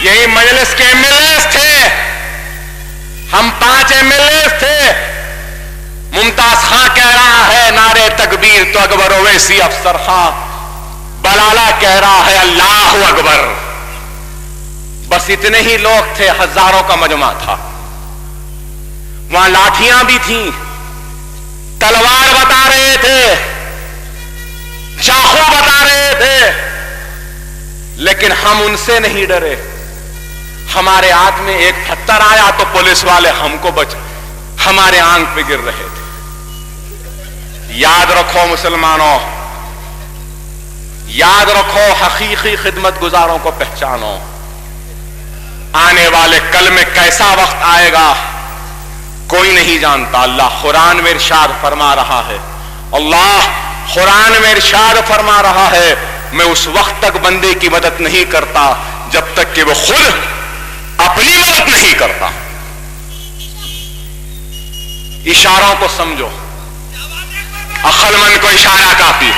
یہی مجلس کے MLAs تھے، ہم 5 MLAs تھے. ممتاز خان کہہ رہا ہے نعرے تکبیر تو اکبر اویسی افسر خان، بلالہ کہہ رہا ہے اللہ اکبر. بس اتنے ہی لوگ تھے، ہزاروں کا مجمع تھا. وہاں لاٹھیاں بھی تھیں، تلوار بتا رہے تھے، چاقو بتا رہے تھے، لیکن ہم ان سے نہیں ڈرے. ہمارے ہاتھ میں ایک پتھر آیا تو پولیس والے ہم کو ہمارے آنکھ پہ گر رہے تھے. یاد رکھو مسلمانوں، یاد رکھو، حقیقی خدمت گزاروں کو پہچانو. آنے والے کل میں کیسا وقت آئے گا کوئی نہیں جانتا. اللہ قرآن میں ارشاد فرما رہا ہے، اللہ قرآن میں ارشاد فرما رہا ہے، میں اس وقت تک بندے کی مدد نہیں کرتا جب تک کہ وہ خود اپنی مدد نہیں کرتا. اشاروں کو سمجھو، عقل مند کو اشارہ کافی.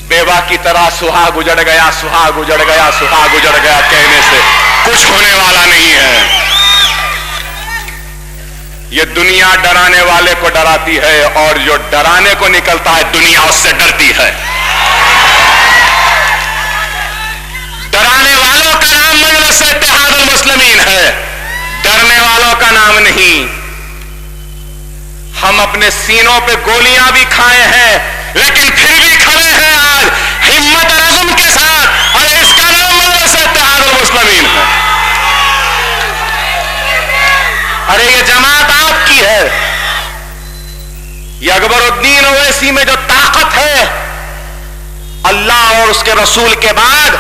بیوہ کی طرح سہاگ اجڑ گیا، سہاگ اجڑ گیا، سہاگ اجڑ گیا کہنے سے کچھ ہونے والا نہیں ہے. یہ دنیا ڈرانے والے کو ڈراتی ہے، اور جو ڈرانے کو نکلتا ہے دنیا اس سے ڈرتی ہے. ڈرانے والوں کا نام مجلس اتحاد المسلمین ہے، ڈرنے والوں کا نام نہیں. ہم اپنے سینوں پہ گولیاں بھی کھائے ہیں لیکن پھر بھی کھڑے ہیں آج ہمت اور عزم کے ساتھ، اور اس کا نام مجلس اتحاد المسلمین ہے. ارے یہ جماعت آپ کی ہے. یہ اکبر الدین اویسی میں جو طاقت ہے، اللہ اور اس کے رسول کے بعد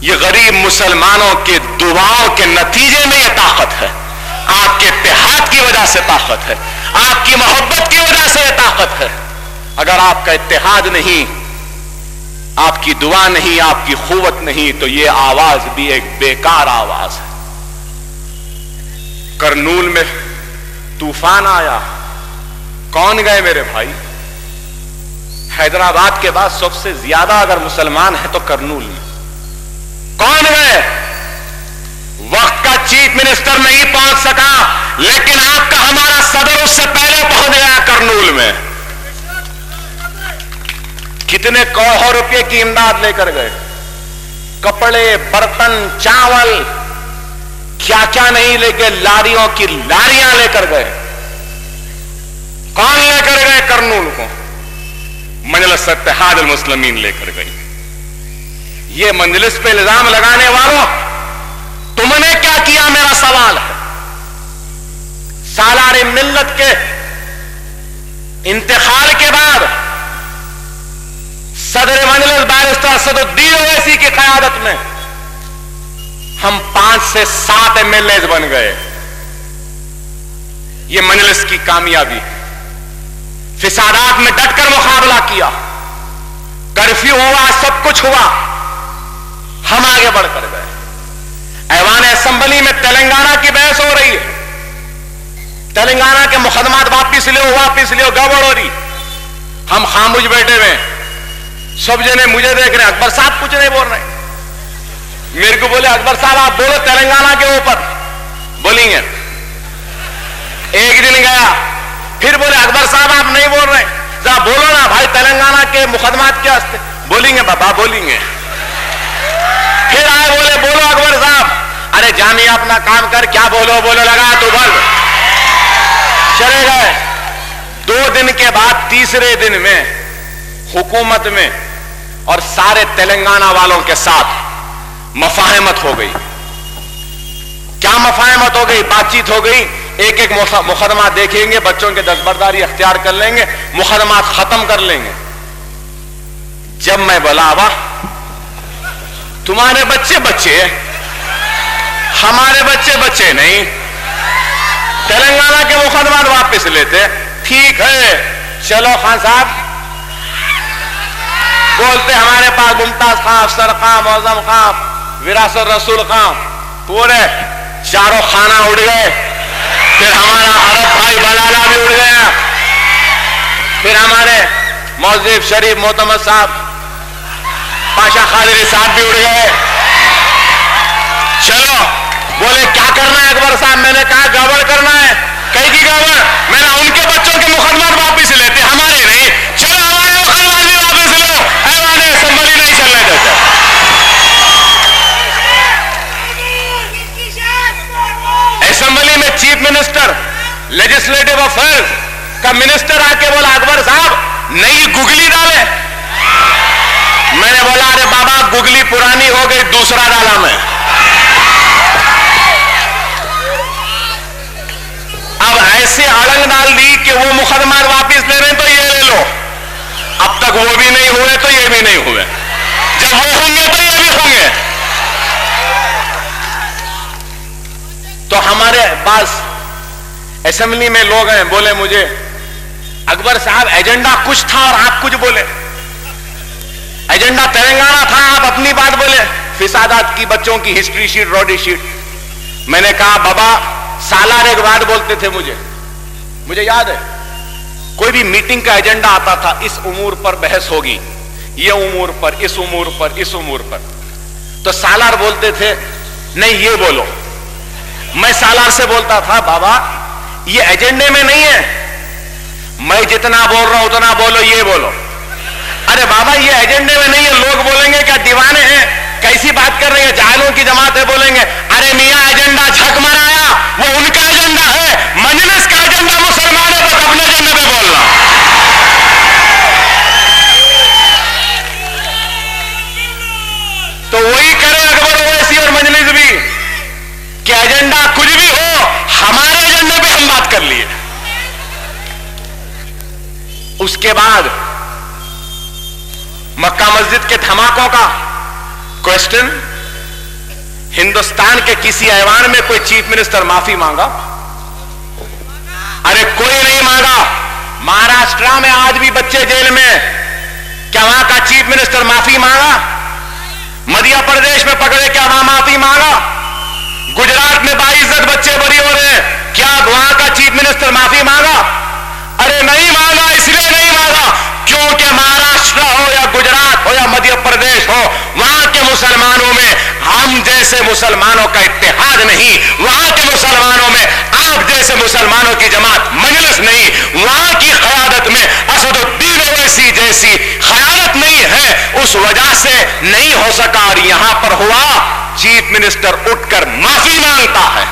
یہ غریب مسلمانوں کے دعاؤں کے نتیجے میں یہ طاقت ہے. آپ کے اتحاد کی وجہ سے طاقت ہے، آپ کی محبت کی وجہ سے یہ طاقت ہے. اگر آپ کا اتحاد نہیں، آپ کی دعا نہیں، آپ کی قوت نہیں، تو یہ آواز بھی ایک بیکار آواز ہے. کرنول میں طوفان آیا، کون گئے میرے بھائی؟ حیدرآباد کے بعد سب سے زیادہ اگر مسلمان ہیں تو کرنول میں. کون گئے؟ وقت کا چیف منسٹر نہیں پہنچ سکا، لیکن آپ کا ہمارا صدر اس سے پہلے پہنچ گیا کرنول میں. کتنے کروڑوں روپے کی امداد لے کر گئے، کپڑے، برتن، چاول، کیا کیا نہیں لے گئے، لاریوں کی لاریاں لے کر گئے. کون لے کر گئے کرنول کو؟ مجلس اتحاد المسلمین لے کر گئی. یہ مجلس پہ الزام لگانے والوں، تم نے کیا کیا میرا سوال ہے. سالار ملت کے انتقال کے بعد صدر مجلس بیرسٹر اسد الدین اویسی کی قیادت میں ہم 5 سے 7 MLAs بن گئے. یہ مجلس کی کامیابی. فسادات میں ڈٹ کر مقابلہ کیا، کرفیو ہوا، سب کچھ ہوا، ہم آگے بڑھ کر گئے. ایوان اسمبلی میں تلنگانہ کی بحث ہو رہی ہے، تلنگانہ کے مقدمات واپس لو، گڑبڑ ہو رہی. ہم خاموش بیٹھے ہوئے، سب جنے مجھے دیکھ رہے ہیں. اکبر صاحب کچھ نہیں بول رہے. میرے کو بولے اکبر صاحب آپ بولو تلنگانہ کے اوپر. بولیں گے. ایک دن گیا، پھر بولے اکبر صاحب آپ نہیں بول رہے، ذرا بولو نا بھائی تلنگانہ کے مقدمات کیا ہستے. بولیں گے بابا، بولیں گے. پھر آئے، بولے بولو اکبر صاحب. ارے جامعہ اپنا کام کر، کیا بولو لگا تو بول. چلے گئے. 2 دن کے بعد تیسرے دن میں حکومت میں اور سارے تلنگانہ والوں کے ساتھ مفاہمت ہو گئی. کیا مفاہمت ہو گئی؟ بات چیت ہو گئی. ایک ایک مقدمہ دیکھیں گے، بچوں کے دستبرداری اختیار کر لیں گے، مقدمات ختم کر لیں گے. جب میں بولا واہ تمہارے بچے بچے، ہمارے بچے بچے نہیں، تلنگانہ کے مقدمات واپس لیتے. ٹھیک ہے چلو خان صاحب. بولتے ہمارے پاس ممتاز خان، افسر خان، معظم خان، وراثت رسول خان، پورے چاروں خانہ اڑ گئے. پھر ہمارا عرب بھائی بلالہ بھی اڑ گیا. پھر ہمارے موظف شریف محتمد صاحب پاشا قادری صاحب بھی اڑ گئے. چلو بولے کیا کرنا ہے اکبر صاحب؟ میں نے کہا گڑبڑ کرنا ہے. کہیں کی گڑبڑ؟ میں نے ان کے بچوں کے مقدمات واپس لیتے, ہمارے نہیں. چلو ہمارے مقدمات بھی واپس لو. ایوان اسمبلی نہیں چلنے دیتے. اسمبلی میں چیف منسٹر لیجسلیٹو افیئرز کا منسٹر آ کے بولا اکبر صاحب نئی گگلی ڈالے. میں نے بولا ارے بابا گگلی پرانی ہو گئی, دوسرا ڈالا میں. اب ایسے اڑنگ ڈال دی کہ وہ مقدمات واپس لے رہے ہیں تو یہ لے لو. اب تک وہ بھی نہیں ہوئے تو یہ بھی نہیں ہوئے. جب وہ ہوں گے تو یہ بھی ہوں گے. تو ہمارے پاس اسمبلی میں لوگ ہیں, بولے مجھے اکبر صاحب ایجنڈا کچھ تھا اور آپ کچھ بولے. ایجنڈا تلنگانہ تھا, آپ اپنی بات بولے. فسادات کی بچوں کی ہسٹری شیٹ, روڈی شیٹ. میں نے کہا بابا سالار ایک بات بولتے تھے, مجھے یاد ہے کوئی بھی میٹنگ کا ایجنڈا آتا تھا, اس امور پر بحث ہوگی, یہ امور پر, اس امور پر, اس امور پر. تو سالار بولتے تھے نہیں یہ بولو. میں سالار سے بولتا تھا بابا یہ ایجنڈے میں نہیں ہے, میں جتنا بول رہا ہوں اتنا بولو, یہ بولو. ارے بابا یہ ایجنڈے میں نہیں ہے. لوگ بولیں گے کیا دیوانے ہیں, کیسی بات کر رہے ہیں, جاہلوں کی جماعت ہے. بولیں گے ارے میاں ایجنڈا جھک مرایا, وہ ان کا ایجنڈا ہے. مجلس کا ایجنڈا مسلمانوں کو اپنے ایجنڈے پہ بولنا. تو وہی کرے اکبر اویسی اور مجلس بھی کہ ایجنڈا کچھ بھی ہو, ہمارے ایجنڈے پہ ہم بات کر لیے. اس کے بعد مکہ مسجد کے دھماکوں کا کوشچن, ہندوستان کے کسی ایوان میں کوئی چیف منسٹر معافی مانگا؟ ارے کوئی نہیں مانگا. مہاراشٹر میں آج بھی بچے جیل میں, کیا وہاں کا چیف منسٹر معافی مانگا؟ مدھیہ پردیش میں پکڑے, کیا وہاں معافی مانگا؟ گجرات میں باعزت بچے بری ہو رہے, کیا وہاں کا چیف منسٹر معافی مانگا؟ ارے نہیں مانگا. اس لیے نہیں مانگا کیونکہ مہاراشٹر ہو یا گجرات ہو یا مدھیہ پردیش ہو, وہاں کے مسلمانوں میں ہم جیسے مسلمانوں کا اتحاد نہیں. وہاں کے مسلمانوں میں آپ جیسے مسلمانوں کی جماعت مجلس نہیں. وہاں کی قیادت میں اسد الدین اویسی جیسی قیادت نہیں ہے. اس وجہ سے نہیں ہو سکا, اور یہاں پر ہوا. چیف منسٹر اٹھ کر معافی مانگتا ہے,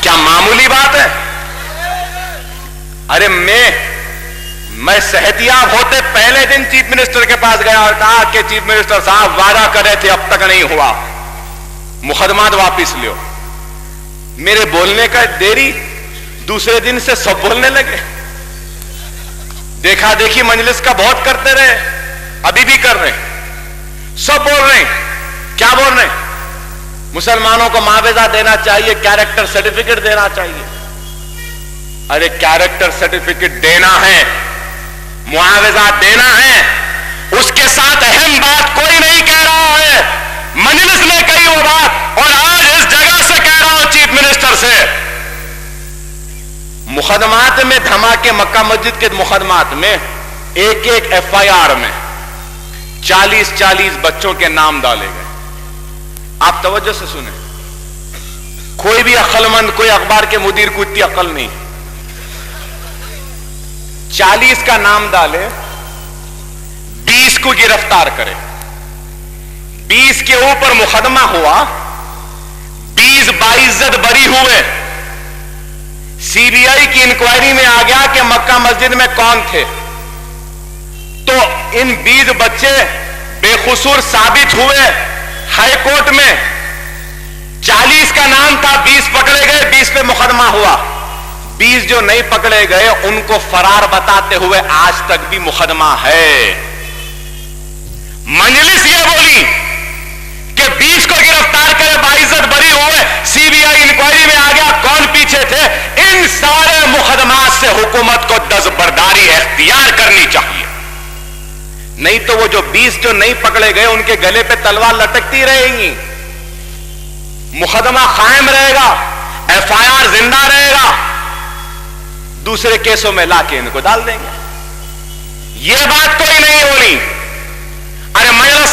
کیا معمولی بات ہے؟ ارے میں صحتیاب ہوتے پہلے دن چیف منسٹر کے پاس گیا اور کہا کہ چیف منسٹر صاحب وعدہ کرے تھے اب تک نہیں ہوا, مقدمات واپس لیو. میرے بولنے کا دیری, دوسرے دن سے سب بولنے لگے. دیکھا دیکھی مجلس کا بہت کرتے رہے, ابھی بھی کر رہے, سب بول رہے ہیں. کیا بول رہے ہیں؟ مسلمانوں کو معاوضہ دینا چاہیے, کیریکٹر سرٹیفکیٹ دینا چاہیے. ارے کیریکٹر سرٹیفکیٹ دینا ہے, معاوضہ دینا ہے, اس کے ساتھ اہم بات کوئی نہیں کہہ رہا ہے. مجلس نے کہی وہ بات, اور آج اس جگہ سے کہہ رہا ہوں چیف منسٹر سے. مقدمات میں دھماکے, مکہ مسجد کے مقدمات میں ایک ایک ایف آئی آر میں 40 بچوں کے نام ڈالے گئے. آپ توجہ سے سنیں, کوئی بھی عقل مند, کوئی اخبار کے مدیر کو اتنی عقل نہیں. 40 کا نام ڈالے, 20 کو گرفتار کرے, 20 کے اوپر مقدمہ ہوا, 20 باعزت بری ہوئے. سی بی آئی کی انکوائری میں آ گیا کہ مکہ مسجد میں کون تھے, تو ان 20 بچے بے قصور ثابت ہوئے ہائی کورٹ میں. 40 کا نام تھا, 20 پکڑے گئے, 20 پہ مقدمہ ہوا. 20 جو نہیں پکڑے گئے ان کو فرار بتاتے ہوئے آج تک بھی مقدمہ ہے. مجلس یہ بولی کہ 20 کو گرفتار کرے, باعزت بری ہوئے, سی بی آئی انکوائری میں آ گیا کون پیچھے تھے. ان سارے مقدمات سے حکومت کو دستبرداری اختیار کرنی چاہیے, نہیں تو وہ جو 20 جو نہیں پکڑے گئے ان کے گلے پہ تلوار لٹکتی رہے گی. مقدمہ قائم رہے گا, ایف آئی آر زندہ رہے گا, دوسرے کیسوں میں لا کے ان کو ڈال دیں گے. یہ بات کوئی نہیں بولی. ارے مجلس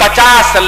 50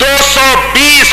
220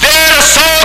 150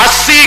80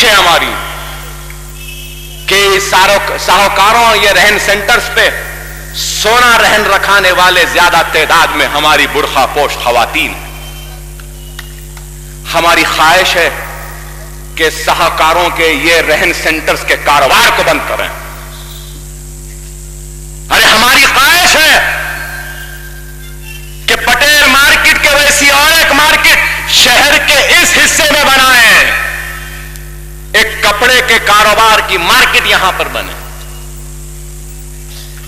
خواہش ہے ہماری کہ ساہوکاروں اور یہ رہن سینٹرز پہ سونا رہن رکھانے والے زیادہ تعداد میں ہماری برقع پوش خواتین ہیں. ہماری خواہش ہے کہ ساہوکاروں کے یہ رہن سینٹرز کے کاروبار کو بند کریں. ارے ہماری خواہش ہے کہ پٹیل مارکیٹ کے ویسی اور ایک مارکیٹ شہر کے اس حصے میں بنائیں, ایک کپڑے کے کاروبار کی مارکیٹ یہاں پر بنے.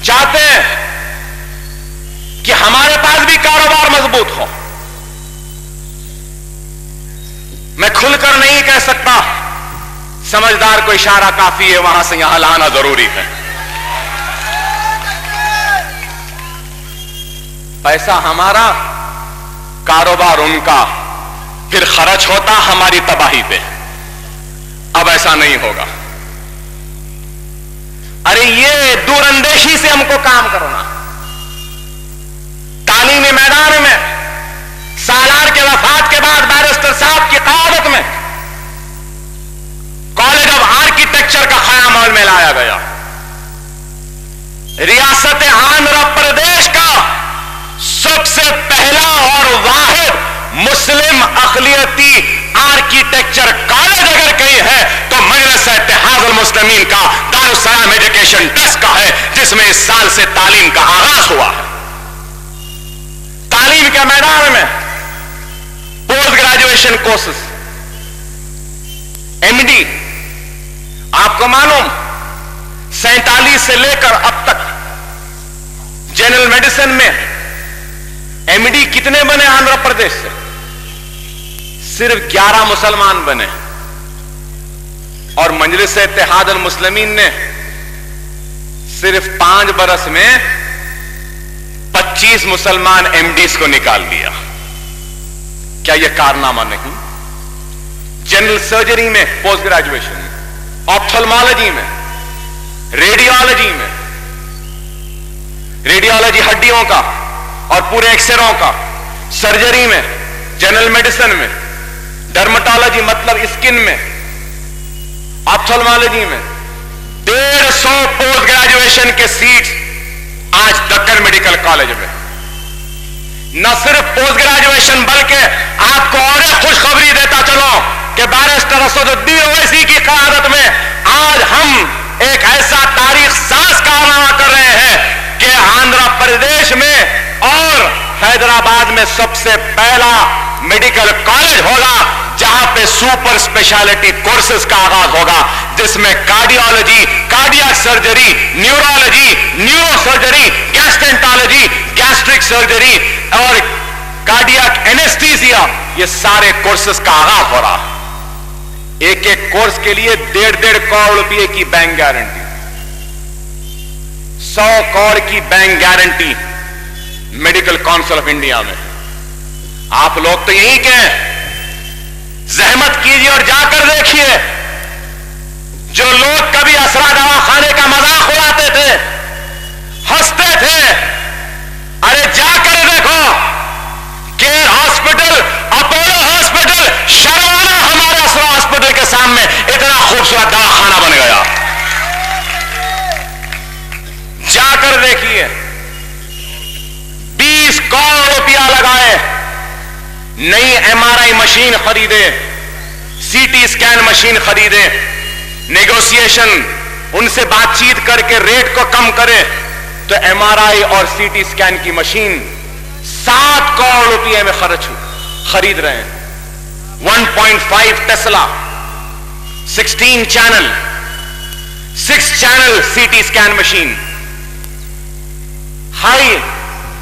چاہتے ہیں کہ ہمارے پاس بھی کاروبار مضبوط ہو. میں کھل کر نہیں کہہ سکتا, سمجھدار کو اشارہ کافی ہے, وہاں سے یہاں لانا ضروری ہے. پیسہ ہمارا, کاروبار ان کا, پھر خرچ ہوتا ہماری تباہی پہ. اب ایسا نہیں ہوگا. ارے یہ دور اندیشی سے ہم کو کام کرنا. تعلیمی میدان میں سالار کے وفات کے بعد بیرسٹر صاحب کی قیادت میں کالج آف آرکیٹیکچر کا قیام عمل میں لایا گیا. ریاست آندھرا پردیش کا سب سے پہلا اور واحد مسلم اقلیتی آرکیٹیکچر کالج اگر کہیں ہے تو مجلس اتحاد المسلمین کا دارالسلام ایجوکیشن ٹرسٹ کا ہے, جس میں اس سال سے تعلیم کا آغاز ہوا ہے. تعلیم کے میدان میں post graduation courses, M D, آپ کو معلوم 47 سے لے کر اب تک جنرل میڈیسن میں ایم ڈی کتنے بنے آندھرا پردیش سے؟ صرف 11 مسلمان بنے, اور مجلس اتحاد المسلمین نے صرف 5 برس میں 25 مسلمان ایم ڈیز کو نکال دیا. کیا یہ کارنامہ نہیں؟ جنرل سرجری میں پوسٹ گریجویشن, آپتھلمالوجی میں, ریڈیولوجی ہڈیوں کا اور پورے ایکسروں کا, سرجری میں, جنرل میڈیسن میں, ڈرمٹالوجی مطلب اسکن میں, آپتھلمالوجی میں 150 پوسٹ گریجویشن کے سیٹس آج دکن میڈیکل کالج میں. نہ صرف پوسٹ گریجویشن بلکہ آپ کو اور ایک خوشخبری دیتا چلو کہ بیرسٹر اسد الدین اویسی کی قیادت میں آج ہم ایک ایسا تاریخ ساز کارنامہ کر رہے ہیں کہ آندھرا پردیش میں اور حیدرآباد میں سب سے پہلا میڈیکل کالج ہوگا جہاں پہ سپر اسپیشلٹی کورسز کا آغاز ہوگا, جس میں cardiology, cardiac surgery, neurology, neuro surgery, gastroenterology, gastric surgery اور کارڈیاک اینستھیزیا, یہ سارے کورسز کا آغاز ہو رہا. ایک ایک کورس کے لیے 1.5 کروڑ روپئے کی بینک گارنٹی, 100 کروڑ کی bank guarantee medical council of India میں. آپ لوگ تو یہی کہیں, زحمت کیجیے اور جا کر دیکھیے. جو لوگ کبھی اسرا دواخانے کا مذاق اڑاتے تھے, ہنستے تھے, ارے جا کر دیکھو کیئر ہاسپٹل, اپولو ہاسپٹل, شرمانا ہمارے اسرا ہاسپٹل کے سامنے اتنا خوبصورت دواخانہ بن گیا. جا کر دیکھیے. 20 کروڑ روپیہ لگائے, نئی ایم آر آئی مشین خریدے, سی ٹی اسکین مشین خریدے, نیگوسیشن ان سے بات چیت کر کے ریٹ کو کم کرے تو ایم آر آئی اور سی ٹی اسکین کی مشین 7 کروڑ روپئے میں خرید رہے ہیں. 1.5 tesla, 16 channel, 6 channel C T scan machine, high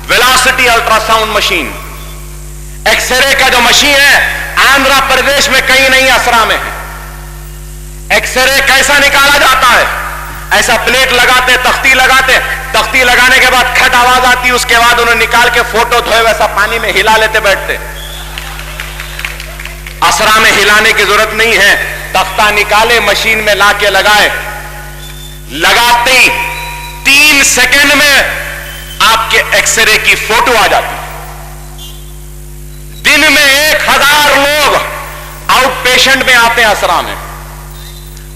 velocity ultrasound machine. X ray کا جو مشین ہے آندھرا پردیش میں کہیں نہیں, اسرا میں ہے. ایکس رے کیسا نکالا جاتا ہے؟ ایسا پلیٹ لگاتے, تختی لگاتے, تختی لگانے کے بعد کھٹ آواز آتی, اس کے بعد انہیں نکال کے فوٹو دھوئے ویسا پانی میں ہلا لیتے بیٹھتے. اسرا میں ہلانے کی ضرورت نہیں ہے, تختہ نکالے مشین میں لا کے لگائے, لگاتے ہی 3 سیکنڈ میں آپ کے ایکس رے کی فوٹو آ جاتی. دن میں 1000 لوگ آؤٹ پیشنٹ میں آتے ہیں اسرا میں.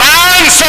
500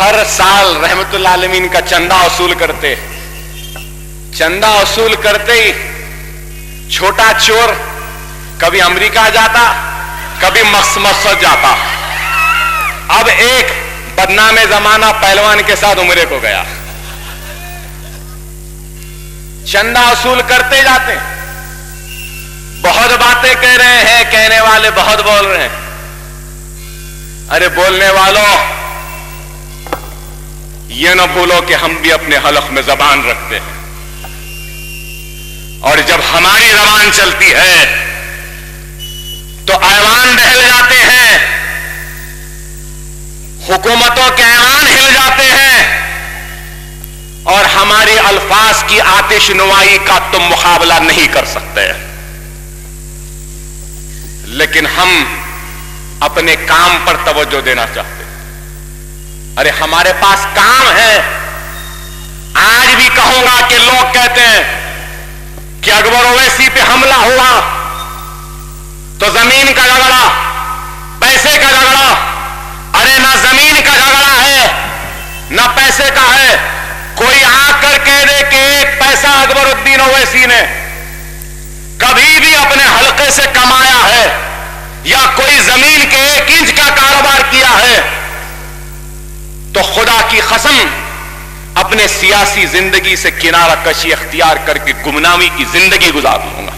ہر سال رحمت اللہ عالمین کا چندہ وصول کرتے. چندہ وصول کرتے ہی چھوٹا چور کبھی امریکہ جاتا, کبھی مسجد جاتا. اب ایک بدنام زمانہ پہلوان کے ساتھ عمرے کو گیا. چندہ وصول کرتے جاتے, بہت باتیں کہہ رہے ہیں, کہنے والے بہت بول رہے ہیں. ارے بولنے والوں, یہ نہ بھولو کہ ہم بھی اپنے حلق میں زبان رکھتے ہیں, اور جب ہماری زبان چلتی ہے تو ایوان ڈہل جاتے ہیں, حکومتوں کے ایوان ہل جاتے ہیں, اور ہماری الفاظ کی آتش نوائی کا تم مقابلہ نہیں کر سکتے. لیکن ہم اپنے کام پر توجہ دینا چاہتے ہیں. ارے ہمارے پاس کام ہے. آج بھی کہوں گا کہ لوگ کہتے ہیں کہ اکبر اویسی پہ حملہ ہوا تو زمین کا جھگڑا, پیسے کا جھگڑا. ارے نہ زمین کا جھگڑا ہے نہ پیسے کا ہے. کوئی آ کر کہہ دے کہ ایک پیسہ اکبر الدین اویسی نے کبھی بھی اپنے حلقے سے کمایا ہے یا کوئی زمین کے 1 انچ کا کاروبار کیا ہے, تو خدا کی قسم اپنے سیاسی زندگی سے کنارہ کشی اختیار کر کے گمنامی کی زندگی گزار لوں گا.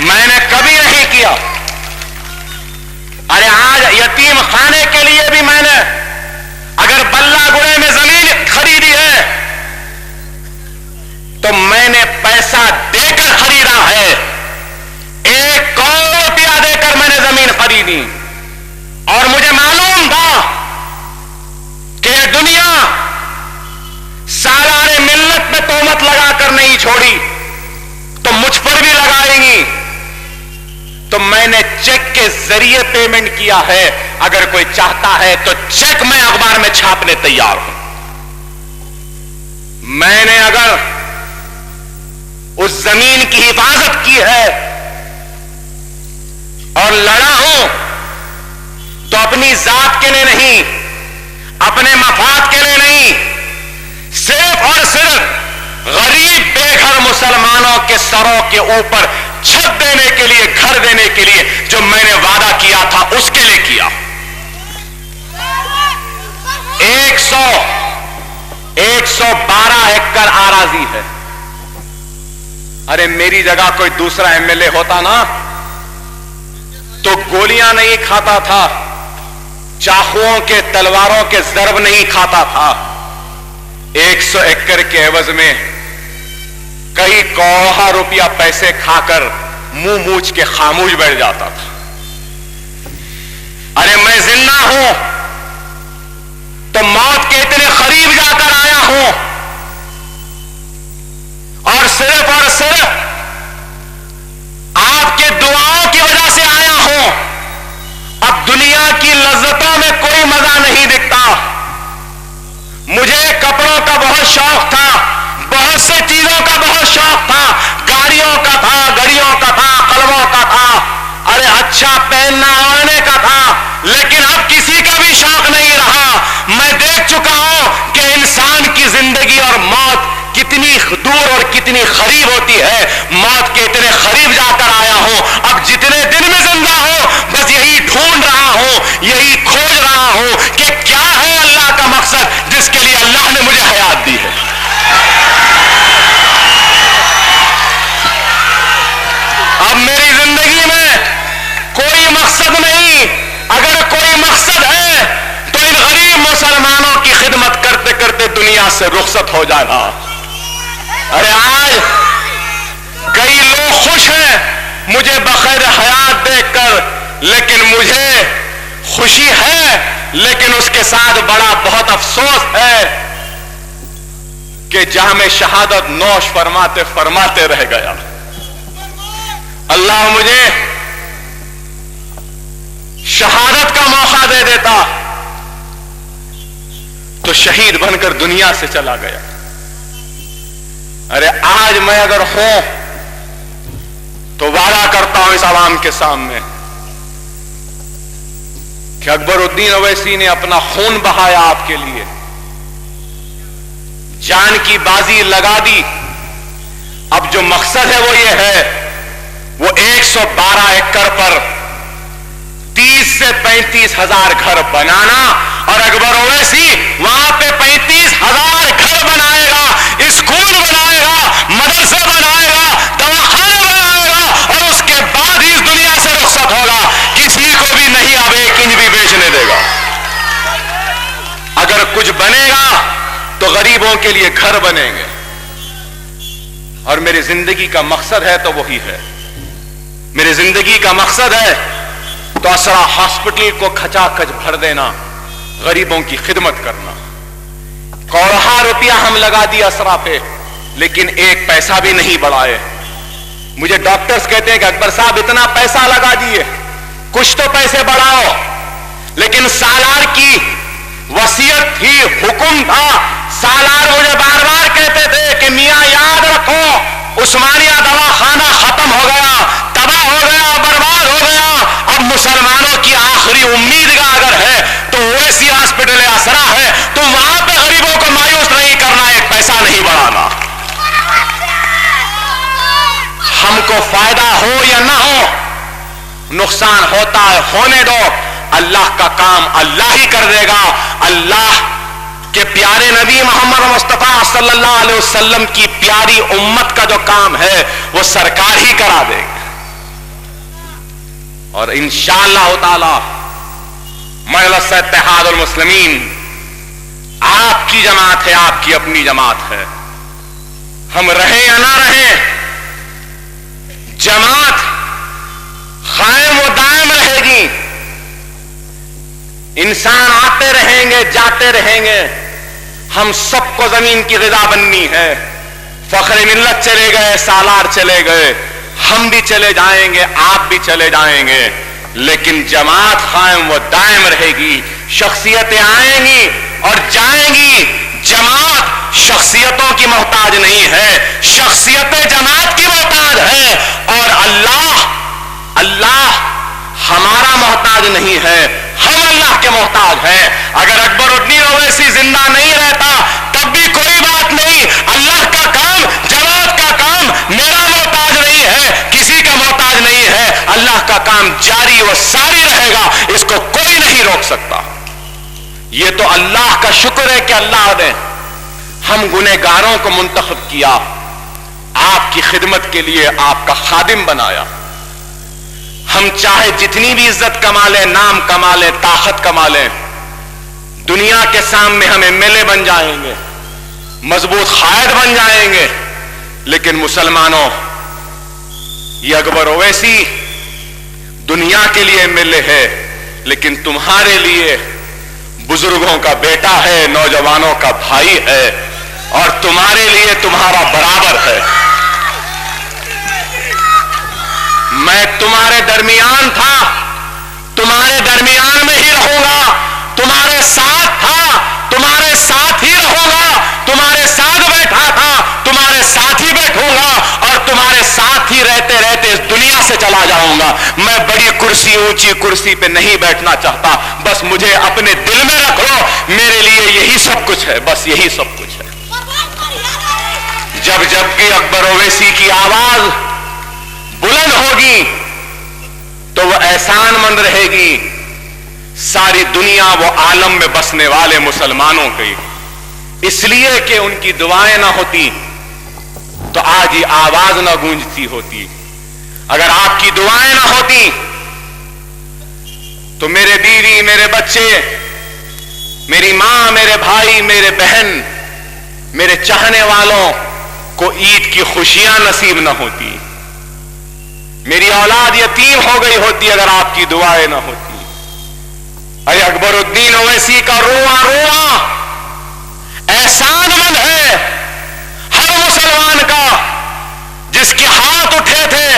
میں نے کبھی نہیں کیا. ارے آج یتیم خانے کے لیے بھی میں نے اگر بلہ گڑے میں زمین خریدی ہے تو میں نے پیسہ دے کر خریدا ہے. 1 کروڑ روپیہ دے کر میں نے زمین خریدی, اور مجھے معلوم تھا کہ یہ دنیا سالار ملت پہ تہمت لگا کر نہیں چھوڑی تو مجھ پر بھی لگائیں گی. تو میں نے چیک کے ذریعے پیمنٹ کیا ہے. اگر کوئی چاہتا ہے تو چیک میں اخبار میں چھاپنے تیار ہوں. میں نے اگر اس زمین کی حفاظت کی ہے اور لڑا ہوں تو اپنی ذات کے لیے نہیں, اپنے مفاد کے لیے نہیں, صرف اور صرف غریب بے گھر مسلمانوں کے سروں کے اوپر چھت دینے کے لیے, گھر دینے کے لیے جو میں نے وعدہ کیا تھا اس کے لیے کیا. 112 ایکڑ آراضی ہے. ارے میری جگہ کوئی دوسرا ایم ایل اے ہوتا نا تو گولیاں نہیں کھاتا تھا, چاقوؤں کے تلواروں کے ضرب نہیں کھاتا تھا. 100 ایکڑ کے عوض میں کئی کروڑ روپیہ پیسے کھا کر منہ موچ کے خاموش بیٹھ جاتا تھا. ارے میں زندہ ہوں تو موت کے اتنے قریب جا کر آیا ہوں, اور صرف آپ کے دعاؤں کی وجہ سے آیا ہوں. اب دنیا کی لذتوں میں کوئی مزہ نہیں دکھتا. مجھے کپڑوں کا بہت شوق تھا, بہت سے چیزوں کا بہت شوق تھا, گاڑیوں کا تھا, گھڑیوں کا تھا, قلموں کا تھا, ارے اچھا پہننا اوڑھنے کا تھا, لیکن اب کسی کا بھی شوق نہیں رہا. میں دیکھ چکا ہوں کہ انسان کی زندگی اور موت کتنی دور اور کتنی قریب ہوتی ہے. موت کے اتنے قریب جا کر آیا ہوں. اب جتنے دن میں زندہ ہوں بس یہی ڈھونڈ رہا ہوں, یہی کھوج رہا ہوں کہ کیا ہے اللہ کا مقصد جس کے لیے اللہ نے مجھے حیات دی ہے. اب میری زندگی میں کوئی مقصد نہیں. اگر کوئی مقصد ہے تو ان غریب مسلمانوں کی خدمت کرتے کرتے دنیا سے رخصت ہو جانا. ارے آج کئی لوگ خوش ہیں مجھے بخیر حیات دیکھ کر, لیکن مجھے خوشی ہے لیکن اس کے ساتھ بڑا بہت افسوس ہے کہ جہاں شہادت نوش فرماتے فرماتے رہ گیا. اللہ مجھے شہادت کا موقع دے دیتا تو شہید بن کر دنیا سے چلا گیا. ارے آج میں اگر ہوں تو وعدہ کرتا ہوں اس عوام کے سامنے کہ اکبر الدین اویسی نے اپنا خون بہایا آپ کے لیے, جان کی بازی لگا دی. اب جو مقصد ہے وہ یہ ہے, وہ 112 ایکڑ پر 30 سے 35 ہزار گھر بنانا, اور اکبر اویسی وہاں پہ 35 ہزار گھر بنائے گا, اسکول بنائے گا, مدرسے بنائے گا, دواخانے بنائے گا, اور اس کے بعد ہی اس دنیا سے رخصت ہوگا. کسی کو بھی نہیں اب 1 انچ بھی بیچنے دے گا. اگر کچھ بنے گا تو غریبوں کے لیے گھر بنیں گے, اور میری زندگی کا مقصد ہے تو وہی ہے. میری زندگی کا مقصد ہے تو اسرا ہاسپٹل کو کھچا کھچ بھر دینا, غریبوں کی خدمت کرنا. کروڑوں روپیہ ہم لگا دیا اسرا پہ, لیکن 1 پیسہ بھی نہیں بڑھائے. مجھے ڈاکٹرز کہتے ہیں کہ اکبر صاحب اتنا پیسہ لگا دیے, کچھ تو پیسے بڑھاؤ. لیکن سالار کی وصیت تھی, حکم تھا. سالار مجھے بار بار کہتے تھے کہ میاں یاد رکھو, عثمانیہ دواخانہ ختم ہو گیا, تباہ ہو گیا, برباد ہو گیا. اب مسلمانوں کی آخری امیدگاہ اگر ہے تو اویسی ہاسپٹل اسرا ہے, تو وہاں پہ غریبوں کو مایوس نہیں کرنا, 1 پیسہ نہیں بڑھانا. ہم کو فائدہ ہو یا نہ ہو, نقصان ہوتا ہے ہونے دو, اللہ کا کام اللہ ہی کر دے گا. اللہ کے پیارے نبی محمد مصطفیٰ صلی اللہ علیہ وسلم کی پیاری امت کا جو کام ہے وہ سرکار ہی کرا دے گی. اور انشاءاللہ تعالی مجلس اتحاد المسلمین آپ کی جماعت ہے, آپ کی اپنی جماعت ہے. ہم رہیں یا نہ رہیں, جماعت قائم و دائم رہے گی. انسان آتے رہیں گے, جاتے رہیں گے, ہم سب کو زمین کی غذا بننی ہے. فخر ملت چلے گئے, سالار چلے گئے, ہم بھی چلے جائیں گے, آپ بھی چلے جائیں گے, لیکن جماعت قائم و دائم رہے گی. شخصیتیں آئیں گی اور جائیں گی, جماعت شخصیتوں کی محتاج نہیں ہے, شخصیتیں جماعت کی محتاج ہے. اور اللہ ہمارا محتاج نہیں ہے, ہم اللہ کے محتاج ہیں. اگر اکبر الدین اویسی زندہ نہیں رہتا تب بھی کوئی بات نہیں, اللہ کا کام, جماعت کا کام میرا محتاج نہیں ہے, کسی کا محتاج نہیں ہے. اللہ کا کام جاری و ساری رہے گا, اس کو کوئی نہیں روک سکتا. یہ تو اللہ کا شکر ہے کہ اللہ نے ہم گنہگاروں کو منتخب کیا, آپ کی خدمت کے لیے آپ کا خادم بنایا. ہم چاہے جتنی بھی عزت کما لیں, نام کما لیں, طاقت کما لیں, دنیا کے سامنے ہم MLA بن جائیں گے, مضبوط قائد بن جائیں گے, لیکن مسلمانوں یہ اکبر اویسی دنیا کے لیے MLA ہے, لیکن تمہارے لیے بزرگوں کا بیٹا ہے, نوجوانوں کا بھائی ہے, اور تمہارے لیے تمہارا برابر ہے. میں تمہارے درمیان تھا, تمہارے درمیان میں ہی رہوں گا, تمہارے ساتھ تھا, تمہارے ساتھ ہی رہوں گا, تمہارے ساتھ بیٹھا تھا, تمہارے ساتھ ہی بیٹھوں گا, اور تمہارے ساتھ ہی رہتے رہتے اس دنیا سے چلا جاؤں گا. میں بڑی کرسی, اونچی کرسی پہ نہیں بیٹھنا چاہتا, بس مجھے اپنے دل میں رکھ لو, میرے لیے یہی سب کچھ ہے, بس یہی سب کچھ ہے. جب بھی اکبر اویسی کی آواز بلند ہوگی تو وہ احسان مند رہے گی ساری دنیا و عالم میں بسنے والے مسلمانوں کی, اس لیے کہ ان کی دعائیں نہ ہوتی تو آج یہ آواز نہ گونجتی ہوتی. اگر آپ کی دعائیں نہ ہوتی تو میرے بیوی, میرے بچے, میری ماں, میرے بھائی, میرے بہن, میرے چاہنے والوں کو عید کی خوشیاں نصیب نہ ہوتی. میری اولاد یتیم ہو گئی ہوتی اگر آپ کی دعائیں نہ ہوتی. ارے اکبر الدین اویسی کا رواں رواں احسان مند ہے ہر مسلمان کا, جس کے ہاتھ اٹھے تھے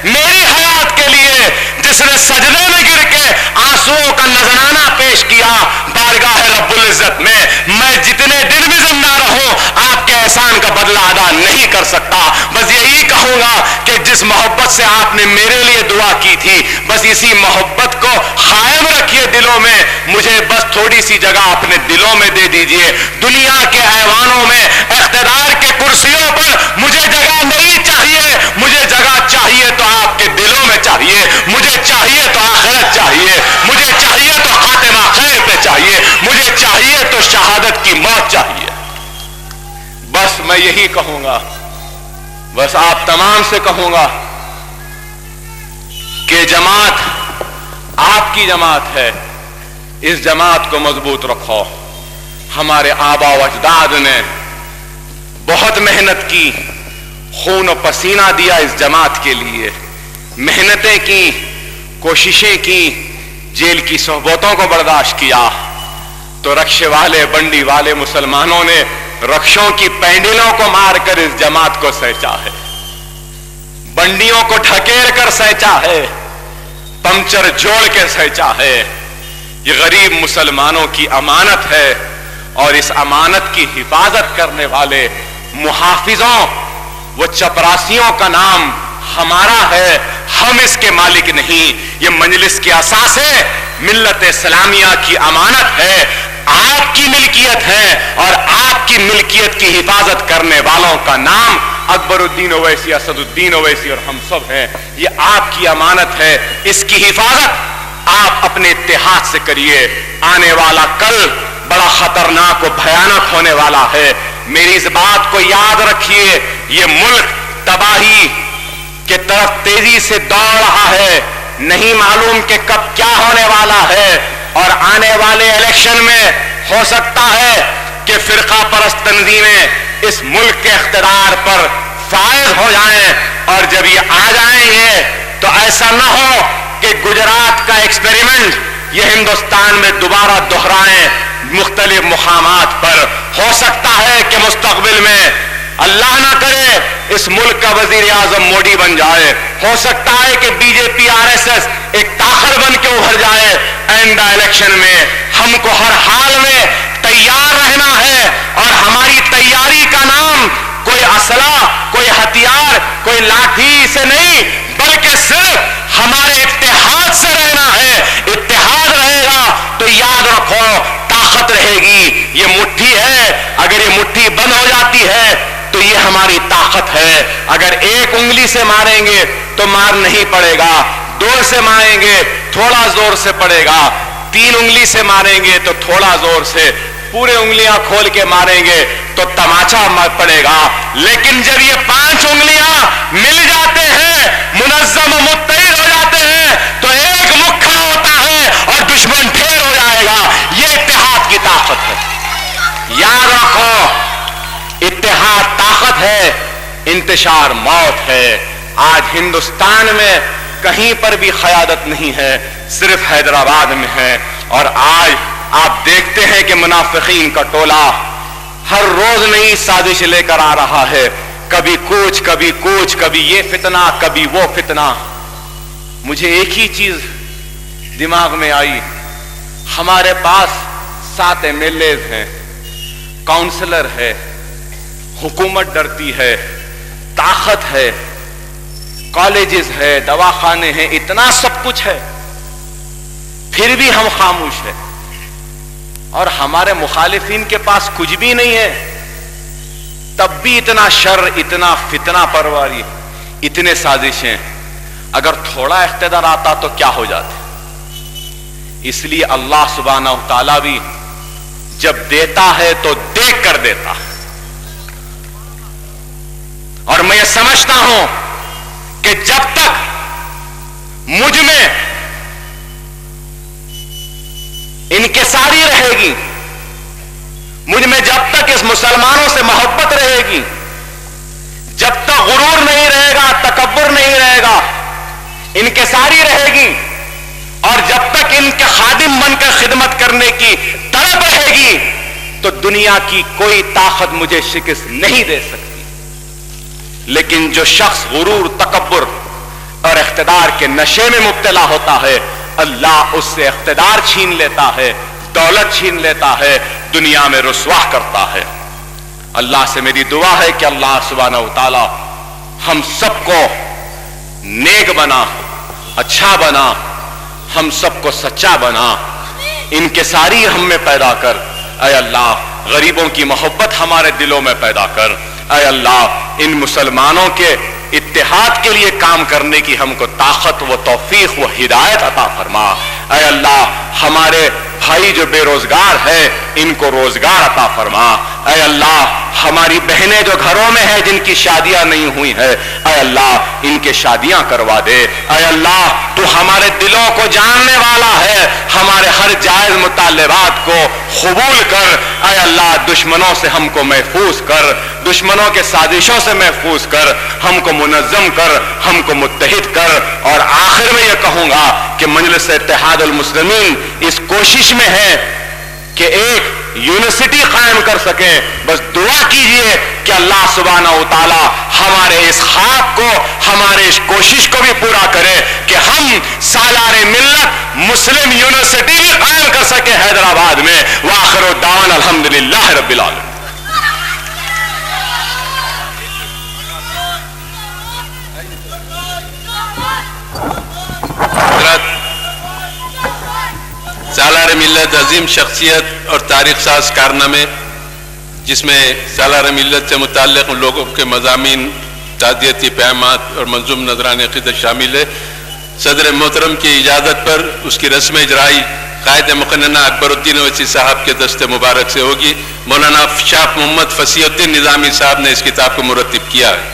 میری حیات کے لیے, جس نے سجدے میں گر کے آنسوؤں کا نذرانہ پیش کیا بارگاہ رب العزت میں. میں جتنے دن بھی زندہ رہوں آپ کے احسان کا بدلہ ادا نہیں کر سکتا, بس یہی کہوں کہوں گا کہ جس محبت سے آپ نے میرے لیے دعا کی تھی بس اسی محبت کو قائم رکھیے دلوں میں. مجھے بس تھوڑی سی جگہ اپنے دلوں میں دے دیجئے. دنیا کے ایوانوں میں اقتدار کے کرسیوں پر مجھے جگہ نہیں چاہیے. مجھے جگہ چاہیے تو آپ کے دلوں میں چاہیے. مجھے چاہیے تو آخرت چاہیے. مجھے چاہیے تو خاتمہ خیر پہ چاہیے. مجھے چاہیے تو شہادت کی موت چاہیے. بس میں یہی کہوں گا, بس آپ تمام سے کہوں گا کہ جماعت آپ کی جماعت ہے, اس جماعت کو مضبوط رکھو. ہمارے آبا و اجداد نے بہت محنت کی, خون و پسینہ دیا اس جماعت کے لیے, محنتیں کی, کوششیں کی, جیل کی صحبتوں کو برداشت کیا. تو رکشے والے بنڈی والے مسلمانوں نے رکشوں کی پینڈلوں کو مار کر اس جماعت کو سینچا ہے, بنڈیوں کو ڈھکیل کر سینچا ہے, پنچر جوڑ کے سینچا ہے. یہ غریب مسلمانوں کی امانت ہے اور اس امانت کی حفاظت کرنے والے محافظوں وہ چپراسیوں کا نام ہمارا ہے, ہم اس کے مالک نہیں. یہ مجلس کے اساس ہے, ملت اسلامیہ کی امانت ہے, آپ کی ملکیت ہے اور آپ کی ملکیت کی حفاظت کرنے والوں کا نام اکبر الدین اویسی, اسد الدین اویسی اور ہم سب ہیں. یہ آپ کی امانت ہے, اس کی حفاظت آپ اپنے اتحاد سے کریے. آنے والا کل بڑا خطرناک و بھیانک ہونے والا ہے. میری اس بات کو یاد رکھیے, یہ ملک تباہی کے طرف تیزی سے دوڑ رہا ہے, نہیں معلوم کہ کب کیا ہونے والا ہے. اور آنے والے الیکشن میں ہو سکتا ہے کہ فرقہ پرست تنظیمیں اس ملک کے اقتدار پر فائز ہو جائیں, اور جب یہ آ جائیں گے تو ایسا نہ ہو کہ گجرات کا ایکسپیریمنٹ یہ ہندوستان میں دوبارہ دہرائیں مختلف مقامات پر. ہو سکتا ہے کہ مستقبل میں اللہ نہ کرے اس ملک کا وزیر اعظم موڈی بن جائے. ہو سکتا ہے کہ B J P R S S ایک طاقت بن کے ابھر جائے. اینڈ الیکشن میں ہم کو ہر حال میں تیار رہنا ہے, اور ہماری تیاری کا نام کوئی اسلحہ, کوئی ہتھیار, کوئی لاٹھی سے نہیں, بلکہ صرف ہمارے اتحاد سے رہنا ہے. اتحاد رہے گا تو یاد رکھو طاقت رہے گی. یہ مٹھی ہے, اگر یہ مٹھی بند ہو جاتی ہے تو یہ ہماری طاقت ہے. اگر ایک انگلی سے ماریں گے تو مار نہیں پڑے گا, دو سے ماریں گے تھوڑا زور سے پڑے گا, تین انگلی سے ماریں گے تو تھوڑا زور سے, پورے انگلیاں کھول کے ماریں گے تو تماچا پڑے گا. لیکن جب یہ 5 انگلیاں مل جاتے ہیں, منظم و متحد ہو جاتے ہیں, تو ایک مکھا ہوتا ہے اور دشمن ڈھیر ہو جائے گا. یہ اتحاد کی طاقت ہے, یاد رکھو. اتحاد طاقت ہے, انتشار موت ہے. آج ہندوستان میں کہیں پر بھی قیادت نہیں ہے, صرف حیدرآباد میں ہے. اور آج آپ دیکھتے ہیں کہ منافقین کا ٹولہ ہر روز نئی سازش لے کر آ رہا ہے. کبھی کوچ, کبھی کوچ, کبھی یہ فتنہ, کبھی وہ فتنہ. مجھے ایک ہی چیز دماغ میں آئی, ہمارے پاس 7 MLAs ہیں, کاؤنسلر ہے, حکومت ڈرتی ہے, طاقت ہے, کالجز ہے, دواخانے ہیں, اتنا سب کچھ ہے, پھر بھی ہم خاموش ہیں. اور ہمارے مخالفین کے پاس کچھ بھی نہیں ہے, تب بھی اتنا شر, اتنا فتنہ پرواری, اتنے سازشیں. اگر تھوڑا اقتدار آتا تو کیا ہو جاتے. اس لیے اللہ سبحانہ و تعالیٰ بھی جب دیتا ہے تو دیکھ کر دیتا. اور میں یہ سمجھتا ہوں کہ جب تک مجھ میں انکساری رہے گی, مجھ میں جب تک اس مسلمانوں سے محبت رہے گی, جب تک غرور نہیں رہے گا, تکبر نہیں رہے گا, انکساری رہے گی, اور جب تک ان کے خادم بن کر خدمت کرنے کی طلب رہے گی, تو دنیا کی کوئی طاقت مجھے شکست نہیں دے سکتی. لیکن جو شخص غرور, تکبر اور اقتدار کے نشے میں مبتلا ہوتا ہے, اللہ اس سے اقتدار چھین لیتا ہے, دولت چھین لیتا ہے, دنیا میں رسوا کرتا ہے. اللہ سے میری دعا ہے کہ اللہ سبحانہ و تعالی ہم سب کو نیک بنا، اچھا بنا، ہم سب کو سچا بنا، انکساری ہم میں پیدا کر اے اللہ، غریبوں کی محبت ہمارے دلوں میں پیدا کر اے اللہ، ان مسلمانوں کے اتحاد کے لیے کام کرنے کی ہم کو طاقت و توفیق و ہدایت عطا فرما اے اللہ، ہمارے بھائی جو بے روزگار ہے ان کو روزگار عطا فرما اے اللہ، ہماری بہنیں جو گھروں میں ہیں جن کی شادیاں نہیں ہوئی ہیں اے اللہ ان کے شادیاں کروا دے اے اللہ، تو ہمارے دلوں کو جاننے والا ہے، ہمارے ہر جائز مطالبات کو قبول کر اے اللہ، دشمنوں سے ہم کو محفوظ کر، دشمنوں کے سازشوں سے محفوظ کر، ہم کو منظم کر، ہم کو متحد کر۔ اور آخر میں یہ کہوں گا کہ مجلس اتحاد المسلمین اس کوشش میں ہے کہ ایک یونیورسٹی قائم کر سکیں، بس دعا کیجئے کہ اللہ سبحانہ و تعالی ہمارے اس خواب کو، ہمارے اس کوشش کو بھی پورا کرے کہ ہم سالار ملت مسلم یونیورسٹی بھی قائم کر سکیں حیدرآباد میں۔ وآخر دعوانا الحمدللہ رب العالمین۔ سالار ملت عظیم شخصیت اور تاریخ ساز کارنامے، جس میں سالار ملت سے متعلق لوگوں کے مضامین، تعزیتی پیغامات اور منظوم نذران عقیدت شامل ہے۔ صدر محترم کی اجازت پر اس کی رسم اجرائی قائد مقننہ اکبر الدین اویسی صاحب کے دست مبارک سے ہوگی۔ مولانا شاہ محمد فصیح الدین نظامی صاحب نے اس کتاب کو مرتب کیا ہے۔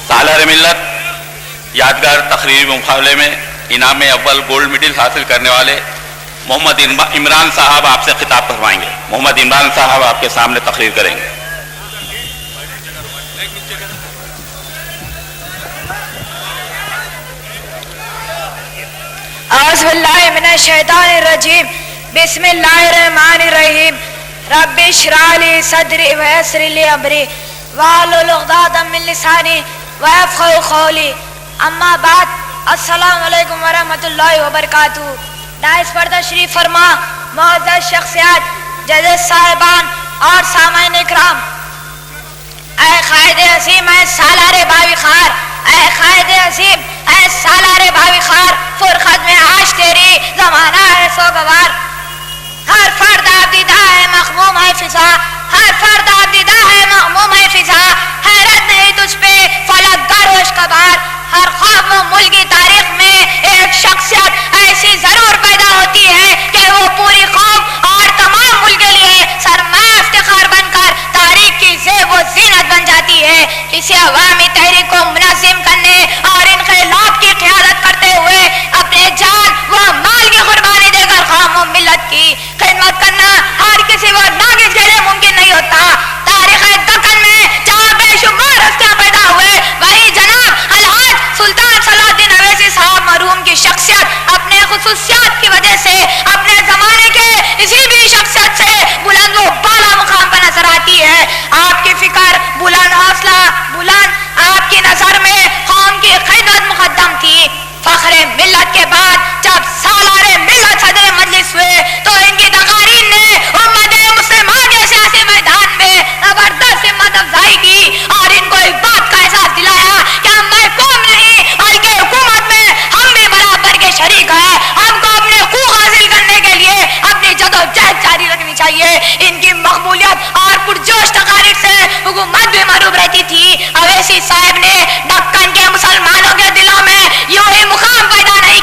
سالار ملت یادگار تقریری مقابلے میں انعام اول گولڈ میڈل حاصل کرنے والے محمد عمران صاحب آپ سے خطاب فرمائیں گے۔ محمد عمران صاحب آپ کے سامنے تقریر کریں گے۔ اعوذ باللہ من الشیطان الرجیم، بسم اللہ الرحمن الرحیم، رب اشرح لی صدری ویسر لی امری واحلل عقدۃ من لسانی ویفقہوا قولی، اما بعد، السلام علیکم ورحمۃ اللہ وبرکاتہ۔ داعش پر تشریف فرما معزز شخصیات، ججز صاحبان اور سامعین اکرام، اے قائد عظیم، اے سالار باوی خار، اے قائد عظیم، اے سالار باوی خار، فرقت میں آج تیری زمانہ ہے سوگوار۔ ہر فرد آبدیدہ ہے مغموم ہے فضا، ہر فرد آبدیدہ ہے مغموم ہے فضا، حیرت نہیں تجھ پہ فلک گروش کبار۔ ہر خواب و ملکی تاریخ میں ایک شخصیت ایسی ضرور پیدا ہوتی ہے کہ وہ پوری قوم اور تمام ملک کے لیے سرمایہ افتخار بن کر تاریخ کی زیب و زینت بن جاتی ہے۔ کسی عوامی تحریک کو منظم کرنے اور انقلاب کی قیادت کرتے ہوئے اپنے جان و مال کی قربانی دے کر قوم و ملت کی خدمت کرنا ہر کسی کو ناگزیر کے لیے ممکن نہیں ہوتا۔ تاریخ دکن میں جہاں بے شمار ہستیاں پیدا ہوئے، وہی جناب الحاج سلطان صلاح الدین اویسی صاحب مرحوم کی شخصیت اپنے خصوصیات کی وجہ سے اپنے زمانے کے کسی بھی شخصیت سے بلند و بالا مقام پر نظر آتی ہے۔ آپ کی فکر بلند، حوصلہ بلند، آپ کی نظر میں قوم کی خدمت مقدم تھی۔ فخر ملت کے بعد جب سالار ملت صدر مجلس ہوئے تو ان کی تقاریر نے امت مسلمہ کے سیاسی میدان میں زبردست ہمت افزائی کی اور ان کو اس بات کا احساس دلایا کہ ہم محکوم نہیں بلکہ حکومت میں ہم بھی برابر کے شریک ہیں۔ ہم کو اپنے حقوق حاصل کرنے کے لیے اپنی جدوجہد جاری رکھنی چاہیے۔ ان کی مقبولیت اور پرجوش تقاریر سے حکومت بھی معروف رہتی تھی۔ اویسی صاحب نے دکن کے مسلمانوں کے دلوں میں یوں ہی مقام پیدا نہیں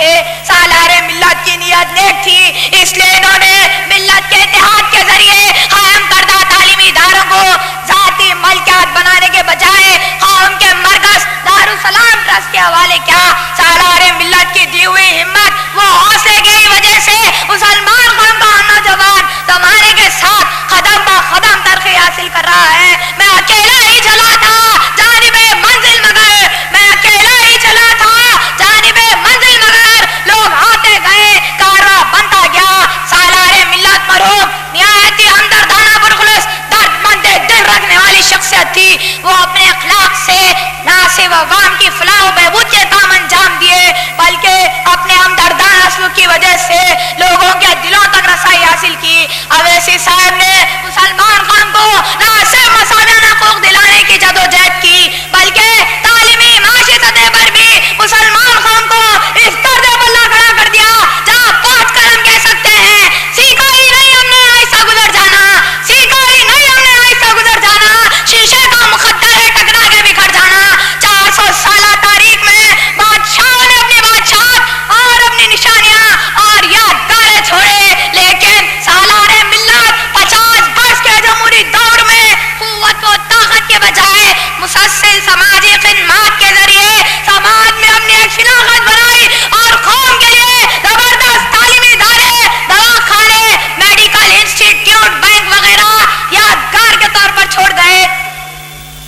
لیے. سالار ملت کی نیت نیک تھی, اس لیے انہوں نے ملت کے اتحاد کے ذریعے قائم کردہ تعلیمی اداروں کو ذاتی ملکیت بنانے کے بجائے قوم کے مرکز دارالسلام ٹرسٹ کے حوالے کیا. سالار ملت کی دی ہوئی ہمت وہ حوصلے کی وجہ سے مسلمان قوم کا نوجوان زمانے کے ساتھ قدم بہ قدم ترقی حاصل کر رہا ہے. میں اکیلا ہی چلا تھا جانب منزل مگر, میں اکیلا ہی چلا تھا جانب منزل مگر, لوگ آتے گئے کارواں بنتا گیا. سالار ملت مرحوم نہایت ہی ہمدردانہ پرخلوص درد مند دل رکھنے والی شخصیت تھی. وہ اپنے اخلاق سے نہ صرف عوام کی فلاح و بہبود کے کام انجام دیے بلکہ اپنے ہمدردانہ سلوک کی وجہ سے لوگوں کے دلوں تک رسائی حاصل کی. اویسی صاحب نے مسلمان قوم کو نہ صرف مساویانہ حقوق دلانے کی جدوجہد کی بلکہ تعلیمی معاشی سطح پر بھی مسلمان قوم کو اس درجے پر لا کھڑا کر دیا جہاں پہنچ کر ہم کہہ سکتے ہیں سیکھا ہی نہیں ہم نے ایسا گزر جانا, سیکھا ہی نہیں ہم نے ایسا گزر جانا, شیشے کا مقدر ہے ٹکرا کے بکھر جانا. 400 سالہ تاریخ میں بادشاہوں نے اپنی بادشاہت اور اپنی نشانیاں اور یادگاریں چھوڑے, لیکن سالار ملت 50 برس کے جمہوری دور میں قوت و طاقت کے بجائے مسلسل سماجی خدمات کے ذریعے سماج میں اپنی ایک شناخت بنائی اور قوم کے لیے زبردست تعلیمی ادارے, دواخانے, میڈیکل انسٹیٹیوٹ, بینک وغیرہ یادگار کے طور پر چھوڑ گئے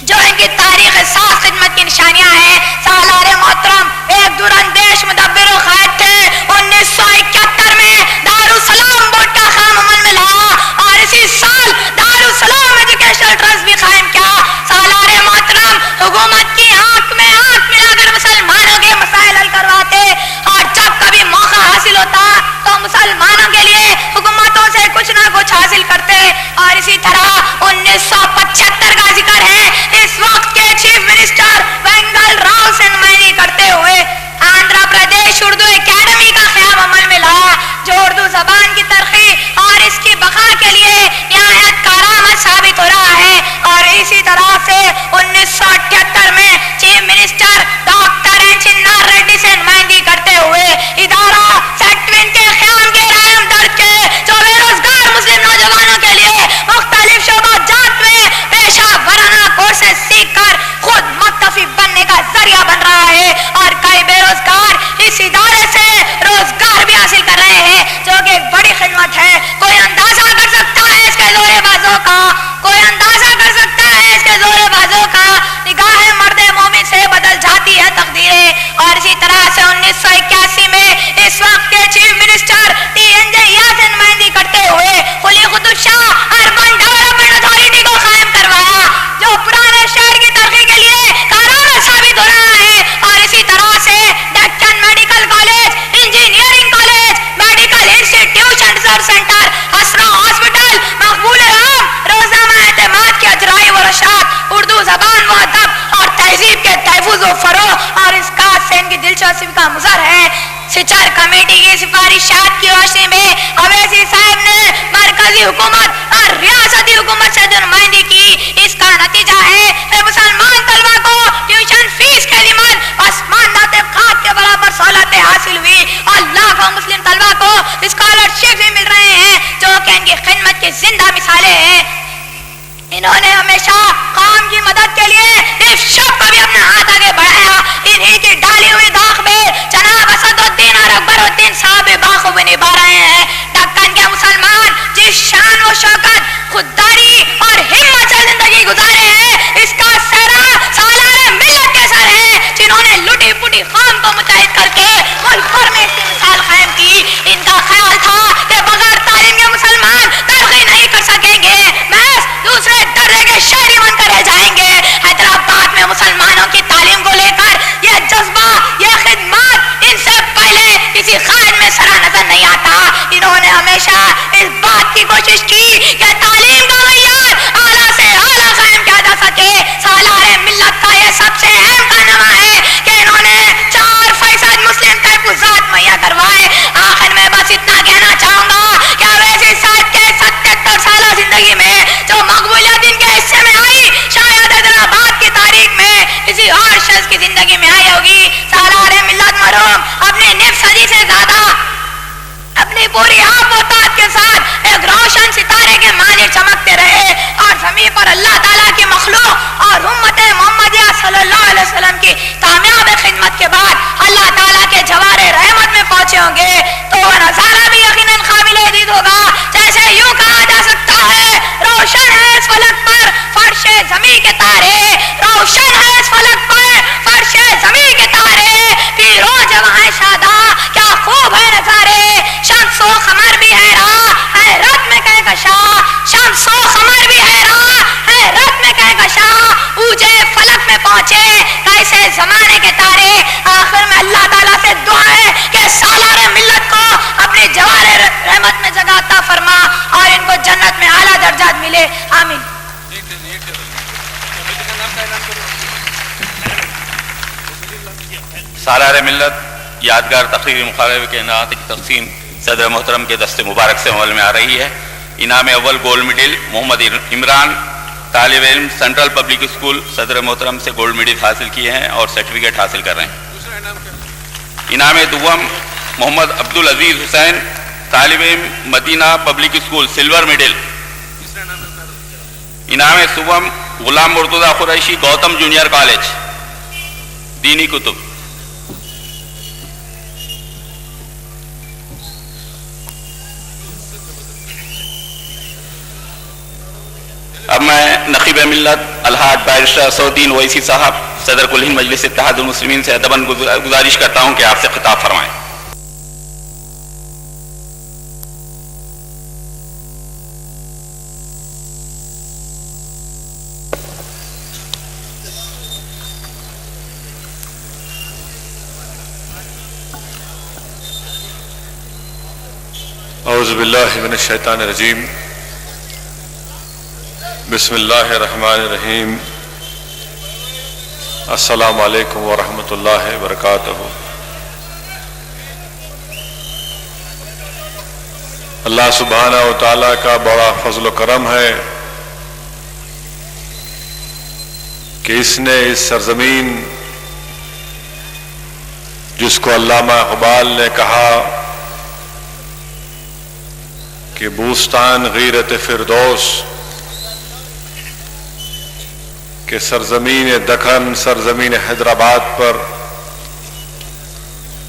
جو ان کی تاریخ ساز خدمت کی نشانیاں ہیں. سالار محترم ایک دراندیش مدبر و قائد تھے. 1971 میں دارالسلام بورڈ کا قیام عمل میں لایا اور اسی سال دارالسلام ایجوکیشنل ٹرسٹ بھی قائم کیا. سالار محترم حکومت کی آنکھ میں آنکھ ملا کر مسلمانوں کے مسائل حل کرواتے اور جب کبھی موقع حاصل ہوتا تو مسلمانوں کے لیے حکومتوں سے کچھ نہ کچھ حاصل کرتے. اور اسی طرح 1975 کا ذکر ہے, اس وقت کے چیف منسٹر وینگل راؤ سے نمائندگی کرتے ہوئے آندھرا پردیش اردو اکیڈمی کا قیام عمل میں لایا جو اردو زبان کی ترقی اور اس کی بقا کے لیے نہایت کارآمد ثابت ہو رہا ہے. اور اسی طرح سے 1978 میں چیف منسٹر ڈاکٹر این چنار ریڈی سے نمائندگی کرتے ہوئے ادارہ سیٹوین کے قیام کے رائم درج کے جو بے روزگار مسلم نوجوانوں کے لیے مختلف شعبہ جات میں پیشہ ورانہ کورسز سیکھ کر خود مکتفی بننے کا ذریعہ بن رہا ہے. اور کئی بے روزگار اس ادارے سے روزگار بھی حاصل کر رہے ہیں جو کہ ایک بڑی خدمت ہے. کوئی اندازہ کر سکتا ہے اس کے زور بازوں کا, کوئی اندازہ کر سکتا ہے اس کے زور بازوں کا. نگاہ مرد مومن سے بدل جاتی ہے تقدیریں. اور اسی طرح سے 1981 میں اس وقت کے چیف منسٹر ٹی این جے یا سے نمائندگی کرتے ہوئے Quli Qutb Shah urban development authority کو قائم کروایا جو پرانے شہر کی ترقی کے لیے کارآمد ثابت ہو رہا ہے. اور اسی طرح سے Deccan medical college, engineering college, medical institution research centre, Isra hospital, مقبول عام, روزنامہ اعتماد کی اجرائی و رشاد, اردو زبان و ادب اور تہذیب کے تحفظ و فروغ اور اس کا سے ان کی دلچسپی کا مظہر ہے. سچر کمیٹی کی سفارشات کی روشنی میں اویسی صاحب نے مرکزی حکومت اور ریاستی حکومت سے جو نمائندگی کی, اس کا نتیجہ ہے کہ مسلمان طلبہ کو ٹیوشن فیس کے لیمن آسمانہ طبقات کے برابر سہولتیں حاصل ہوئی اور لاکھوں مسلم طلبہ کو اسکالرشپ بھی مل رہے ہیں جو کہ ان کی خدمت کی زندہ مثالیں ہیں. انہوں نے ہمیشہ قوم کی مدد کے لیے اس شب کو بھی اپنا ہاتھ آگے بڑھایا. انہی کی ڈالی ہوئی داغ میں جناب اسد الدین اور اکبر الدین صاحب باخوبی نبھا رہے ہیں. دکن کے مسلمان جس شان و شوکت, خودداری اور ہمت سے زندگی گزارے ہیں, اس کا سہرا سالار ملت کے سر ہے جنہوں نے لٹی پٹی قوم کو متحد کر کے ملک بھر میں اس کی مثال قائم کی. ان کا خیال تھا کہ بغیر تعلیم کے مسلمان ترقی نہیں کر سکیں گے, محض دوسرے درجے کے شہری بن کر رہ جائیں گے. حیدرآباد میں مسلمانوں کی تعلیم کو لے کر یہ جذبہ, یہ خدمات ان سے پہلے کسی قائد میں سرا نظر نہیں آتا. انہوں نے ہمیشہ اس بات کی کوشش کی کہ تعلیم کا معیار اعلیٰ سے اعلیٰ قائم کیا جا سکے. سالار ملت کا یہ سب سے اہم کارنامہ ہے کہ انہوں نے 4% مسلم تحفظات مہیا کروائے. آخر میں بس اتنا کہنا چاہوں گا کہ اویسی صاحب کے 77 سالہ زندگی میں جو مقبولیت ان کے حصے میں آئی, شاید حیدرآباد کی تاریخ میں کسی اور شخص کی زندگی میں آئی ہوگی. سالار ملت مرحوم اپنی نصف صدی سے زیادہ اپنی پوری آب و طاقت کے ساتھ ایک روشن ستارے کے مانند چمکتے رہے اور زمین پر اللہ تعالیٰ کی مخلوق اور امت محمدیہ صلی اللہ علیہ وسلم کی کامیاب خدمت کے بعد اللہ تعالیٰ کے جوار رحمت میں پہنچے ہوں گے تو وہ نظارہ بھی یقیناً قابل دید ہوگا. جیسے یوں کہا جا سکتا ہے روشن ہے اس فلک پر فرش زمین کے تارے, روشن ہے اس فلک پر فرش زمین کے تارے, پیرو جواں شادا کیا خوب ہے نظارے, شمس و قمر بھی حیران حیرت میں کہکشا, شمس و قمر بھی حیران حیرت میں کہکشا, اونچے فلک میں پہنچے کیسے زمانے کے تارے. آخر میں اللہ تعالیٰ سے دعا ہے کہ سالار ملت کو اپنی جوار رحمت میں جگہ عطا فرما اور ان کو جنت میں اعلیٰ درجات ملے, آمین. سالار ملت یادگار تقریری مقابلے کے انعامات کی تقسیم صدر محترم کے دست مبارک سے عمل میں آ رہی ہے. انعام اول گولڈ میڈل محمد عمران, طالب علم سینٹرل پبلک اسکول, صدر محترم سے گولڈ میڈل حاصل کیے ہیں اور سرٹیفکیٹ حاصل کر رہے ہیں. انعام دوم محمد عبدالعزیز حسین, طالب علم مدینہ پبلک اسکول, سلور میڈل. انعام سوم غلام مرتضیٰ قریشی, گوتم جونیئر کالج, دینی کتب. اب میں نقیب ملت الحاج بیرسٹر اسدالدین اویسی صاحب صدر کل ہند مجلس اتحاد المسلمین سے ادباً گزارش کرتا ہوں کہ آپ سے خطاب فرمائیں. اعوذ باللہ من الشیطان الرجیم, بسم اللہ الرحمن الرحیم, السلام علیکم ورحمۃ اللہ وبرکاتہ. اللہ سبحانہ و تعالیٰ کا بڑا فضل و کرم ہے کہ اس نے اس سرزمین جس کو علامہ اقبال نے کہا کہ بوستان غیرت فردوس, کہ سرزمین دکن سرزمین حیدرآباد پر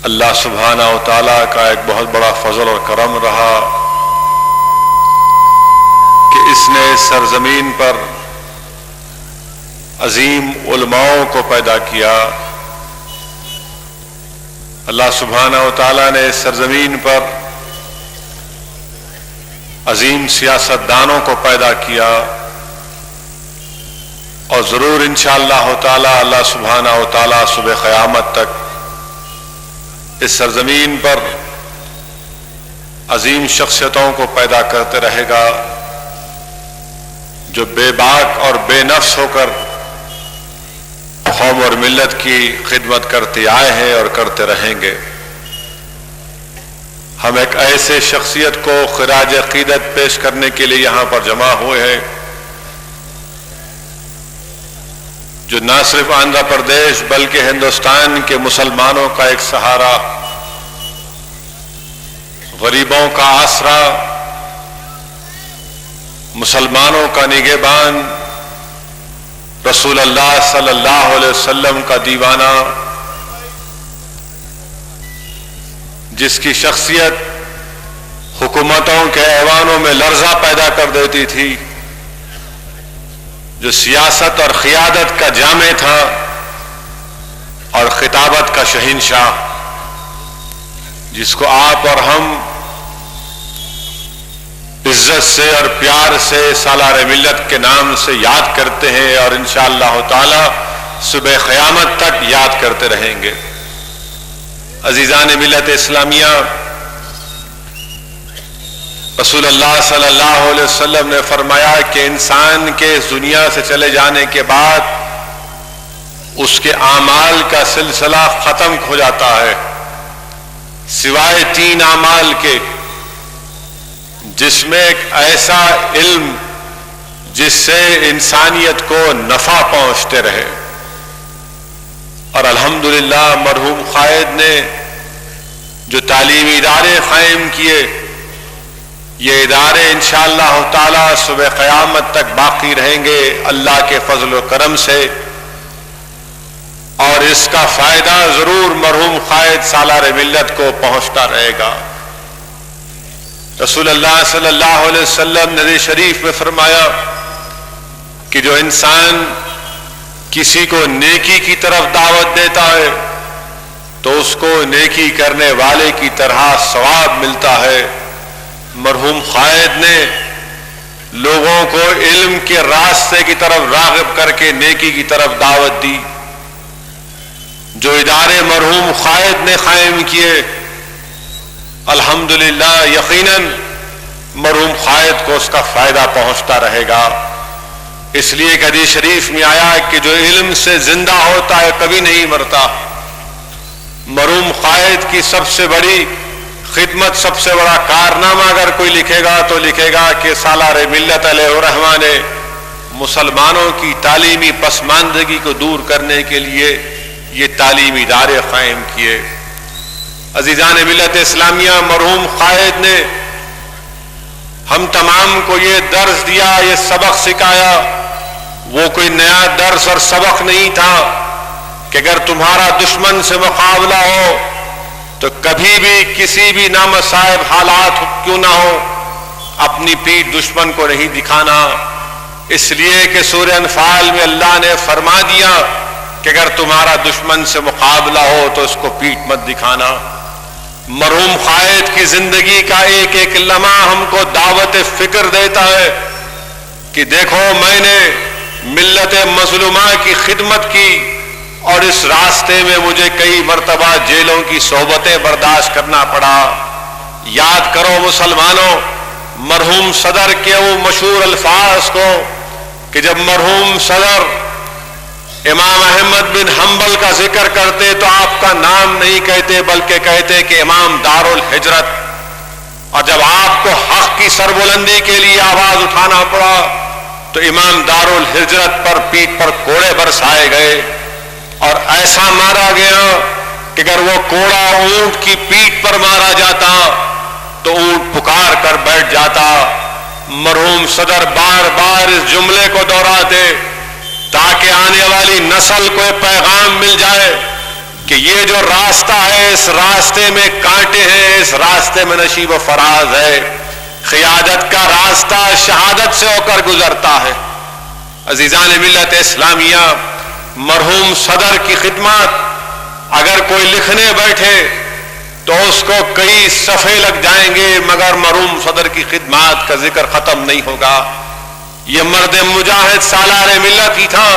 اللہ سبحانہ و تعالیٰ کا ایک بہت بڑا فضل اور کرم رہا کہ اس نے اس سرزمین پر عظیم علماؤں کو پیدا کیا. اللہ سبحانہ و تعالیٰ نے اس سرزمین پر عظیم سیاستدانوں کو پیدا کیا اور ضرور انشاءاللہ تعالی اللہ سبحانہ و تعالی صبح قیامت تک اس سرزمین پر عظیم شخصیتوں کو پیدا کرتے رہے گا جو بے باک اور بے نفس ہو کر قوم اور ملت کی خدمت کرتے آئے ہیں اور کرتے رہیں گے. ہم ایک ایسے شخصیت کو خراج عقیدت پیش کرنے کے لیے یہاں پر جمع ہوئے ہیں جو نہ صرف آندھرا پردیش بلکہ ہندوستان کے مسلمانوں کا ایک سہارا, غریبوں کا آسرا, مسلمانوں کا نگہبان, رسول اللہ صلی اللہ علیہ وسلم کا دیوانہ, جس کی شخصیت حکومتوں کے ایوانوں میں لرزہ پیدا کر دیتی تھی, جو سیاست اور قیادت کا جامع تھا اور خطابت کا شہنشاہ, جس کو آپ اور ہم عزت سے اور پیار سے سالار ملت کے نام سے یاد کرتے ہیں اور انشاءاللہ تعالی صبح قیامت تک یاد کرتے رہیں گے. عزیزان ملت اسلامیہ, رسول اللہ صلی اللہ علیہ وسلم نے فرمایا کہ انسان کے اس دنیا سے چلے جانے کے بعد اس کے اعمال کا سلسلہ ختم ہو جاتا ہے سوائے 3 اعمال کے, جس میں ایک ایسا علم جس سے انسانیت کو نفع پہنچتے رہے اور الحمدللہ مرحوم قائد نے جو تعلیمی ادارے قائم کیے، یہ ادارے انشاءاللہ تعالی صبح قیامت تک باقی رہیں گے اللہ کے فضل و کرم سے، اور اس کا فائدہ ضرور مرحوم قائد سالار ملت کو پہنچتا رہے گا۔ رسول اللہ صلی اللہ علیہ وسلم نے حدیث شریف میں فرمایا کہ جو انسان کسی کو نیکی کی طرف دعوت دیتا ہے تو اس کو نیکی کرنے والے کی طرح ثواب ملتا ہے۔ مرحوم قائد نے لوگوں کو علم کے راستے کی طرف راغب کر کے نیکی کی طرف دعوت دی۔ جو ادارے مرحوم قائد نے قائم کیے، الحمدللہ یقیناً مرحوم قائد کو اس کا فائدہ پہنچتا رہے گا۔ اس لیے کہ حدیث شریف میں آیا کہ جو علم سے زندہ ہوتا ہے کبھی نہیں مرتا۔ مرحوم قائد کی سب سے بڑی خدمت، سب سے بڑا کارنامہ اگر کوئی لکھے گا تو لکھے گا کہ سالار ملت علیہ الرحمہ نے مسلمانوں کی تعلیمی پسماندگی کو دور کرنے کے لیے یہ تعلیمی ادارے قائم کیے۔ عزیزان ملت اسلامیہ، مرحوم قائد نے ہم تمام کو یہ درس دیا، یہ سبق سکھایا۔ وہ کوئی نیا درس اور سبق نہیں تھا کہ اگر تمہارا دشمن سے مقابلہ ہو تو کبھی بھی کسی بھی نامصائب حالات کیوں نہ ہو اپنی پیٹھ دشمن کو نہیں دکھانا، اس لیے کہ سورہ انفال میں اللہ نے فرما دیا کہ اگر تمہارا دشمن سے مقابلہ ہو تو اس کو پیٹھ مت دکھانا۔ مرحوم قائد کی زندگی کا ایک ایک لمحہ ہم کو دعوت فکر دیتا ہے کہ دیکھو میں نے ملت مظلومہ کی خدمت کی اور اس راستے میں مجھے کئی مرتبہ جیلوں کی صحبتیں برداشت کرنا پڑا۔ یاد کرو مسلمانوں مرحوم صدر کے وہ مشہور الفاظ کو کہ جب مرحوم صدر امام احمد بن حنبل کا ذکر کرتے تو آپ کا نام نہیں کہتے بلکہ کہتے کہ امام دار الہجرت، اور جب آپ کو حق کی سربلندی کے لیے آواز اٹھانا پڑا تو امام دار الہجرت پر پیٹھ پر کوڑے برسائے گئے، اور ایسا مارا گیا کہ اگر وہ کوڑا اونٹ کی پیٹھ پر مارا جاتا تو اونٹ پکار کر بیٹھ جاتا۔ مرحوم صدر بار بار اس جملے کو دہراتے تاکہ آنے والی نسل کو پیغام مل جائے کہ یہ جو راستہ ہے اس راستے میں کانٹے ہیں، اس راستے میں نشیب و فراز ہے، قیادت کا راستہ شہادت سے ہو کر گزرتا ہے۔ عزیزان ملت اسلامیہ، مرحوم صدر کی خدمات اگر کوئی لکھنے بیٹھے تو اس کو کئی صفحے لگ جائیں گے مگر مرحوم صدر کی خدمات کا ذکر ختم نہیں ہوگا۔ یہ مرد مجاہد سالار ملت ہی تھا۔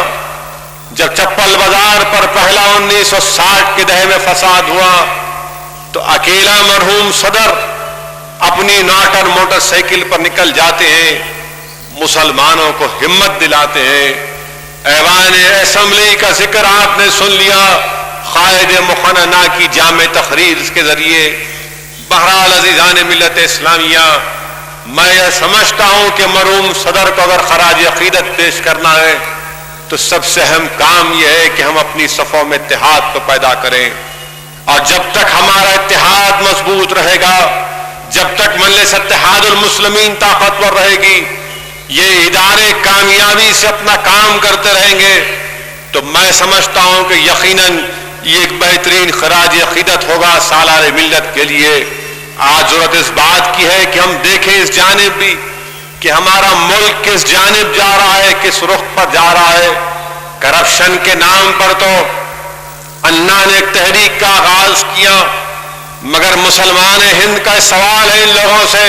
جب چپل بازار پر پہلا 1960 کے دہے میں فساد ہوا تو اکیلا مرحوم صدر اپنی ناٹر موٹر سائیکل پر نکل جاتے ہیں، مسلمانوں کو ہمت دلاتے ہیں۔ ایوان اسمبلی کا ذکر آپ نے سن لیا قائد مقننہ کی جامع تقریر کے ذریعے۔ بہرحال عزیزان ملت اسلامیہ، میں یہ سمجھتا ہوں کہ مرحوم صدر کو اگر خراج عقیدت پیش کرنا ہے تو سب سے اہم کام یہ ہے کہ ہم اپنی صفوں میں اتحاد کو پیدا کریں، اور جب تک ہمارا اتحاد مضبوط رہے گا، جب تک مجلس اتحاد المسلمین طاقتور رہے گی، یہ ادارے کامیابی سے اپنا کام کرتے رہیں گے، تو میں سمجھتا ہوں کہ یقیناً یہ ایک بہترین خراج عقیدت ہوگا سالار ملت کے لیے۔ آج ضرورت اس بات کی ہے کہ ہم دیکھیں اس جانب بھی کہ ہمارا ملک کس جانب جا رہا ہے، کس رخ پر جا رہا ہے۔ کرپشن کے نام پر تو انا نے ایک تحریک کا آغاز کیا، مگر مسلمان ہند کا سوال ہے ان لوگوں سے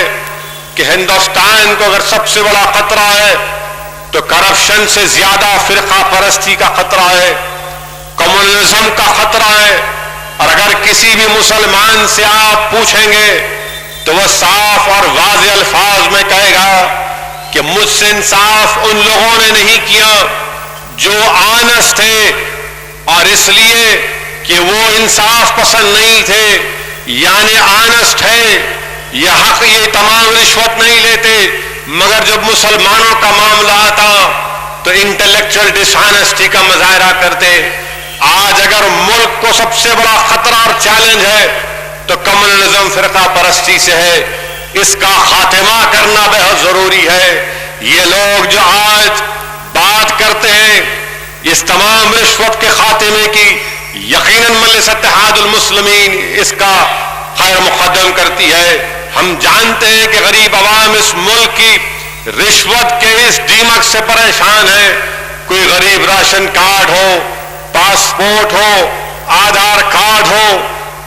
کہ ہندوستان کو اگر سب سے بڑا خطرہ ہے تو کرپشن سے زیادہ فرقہ پرستی کا خطرہ ہے، کمیونزم کا خطرہ ہے۔ اور اگر کسی بھی مسلمان سے آپ پوچھیں گے تو وہ صاف اور واضح الفاظ میں کہے گا کہ مجھ سے انصاف ان لوگوں نے نہیں کیا جو آنس تھے، اور اس لیے کہ وہ انصاف پسند نہیں تھے، یعنی آنس تھے، یہ حق، یہ تمام رشوت نہیں لیتے، مگر جب مسلمانوں کا معاملہ آتا تو انٹلیکچوئل ڈس آنیسٹی کا مظاہرہ کرتے۔ آج اگر ملک کو سب سے بڑا خطرہ اور چیلنج ہے تو کمیونزم فرقہ پرستی سے ہے. اس کا خاتمہ کرنا بہت ضروری ہے. یہ لوگ جو آج بات کرتے ہیں اس تمام رشوت کے خاتمے کی، یقیناً مجلس اتحاد المسلمین اس کا خیر مقدم کرتی ہے. ہم جانتے ہیں کہ غریب عوام اس ملک کی رشوت کے اس دیمک سے پریشان ہے. کوئی غریب راشن کارڈ ہو، پاسپورٹ ہو، آدھار کارڈ ہو،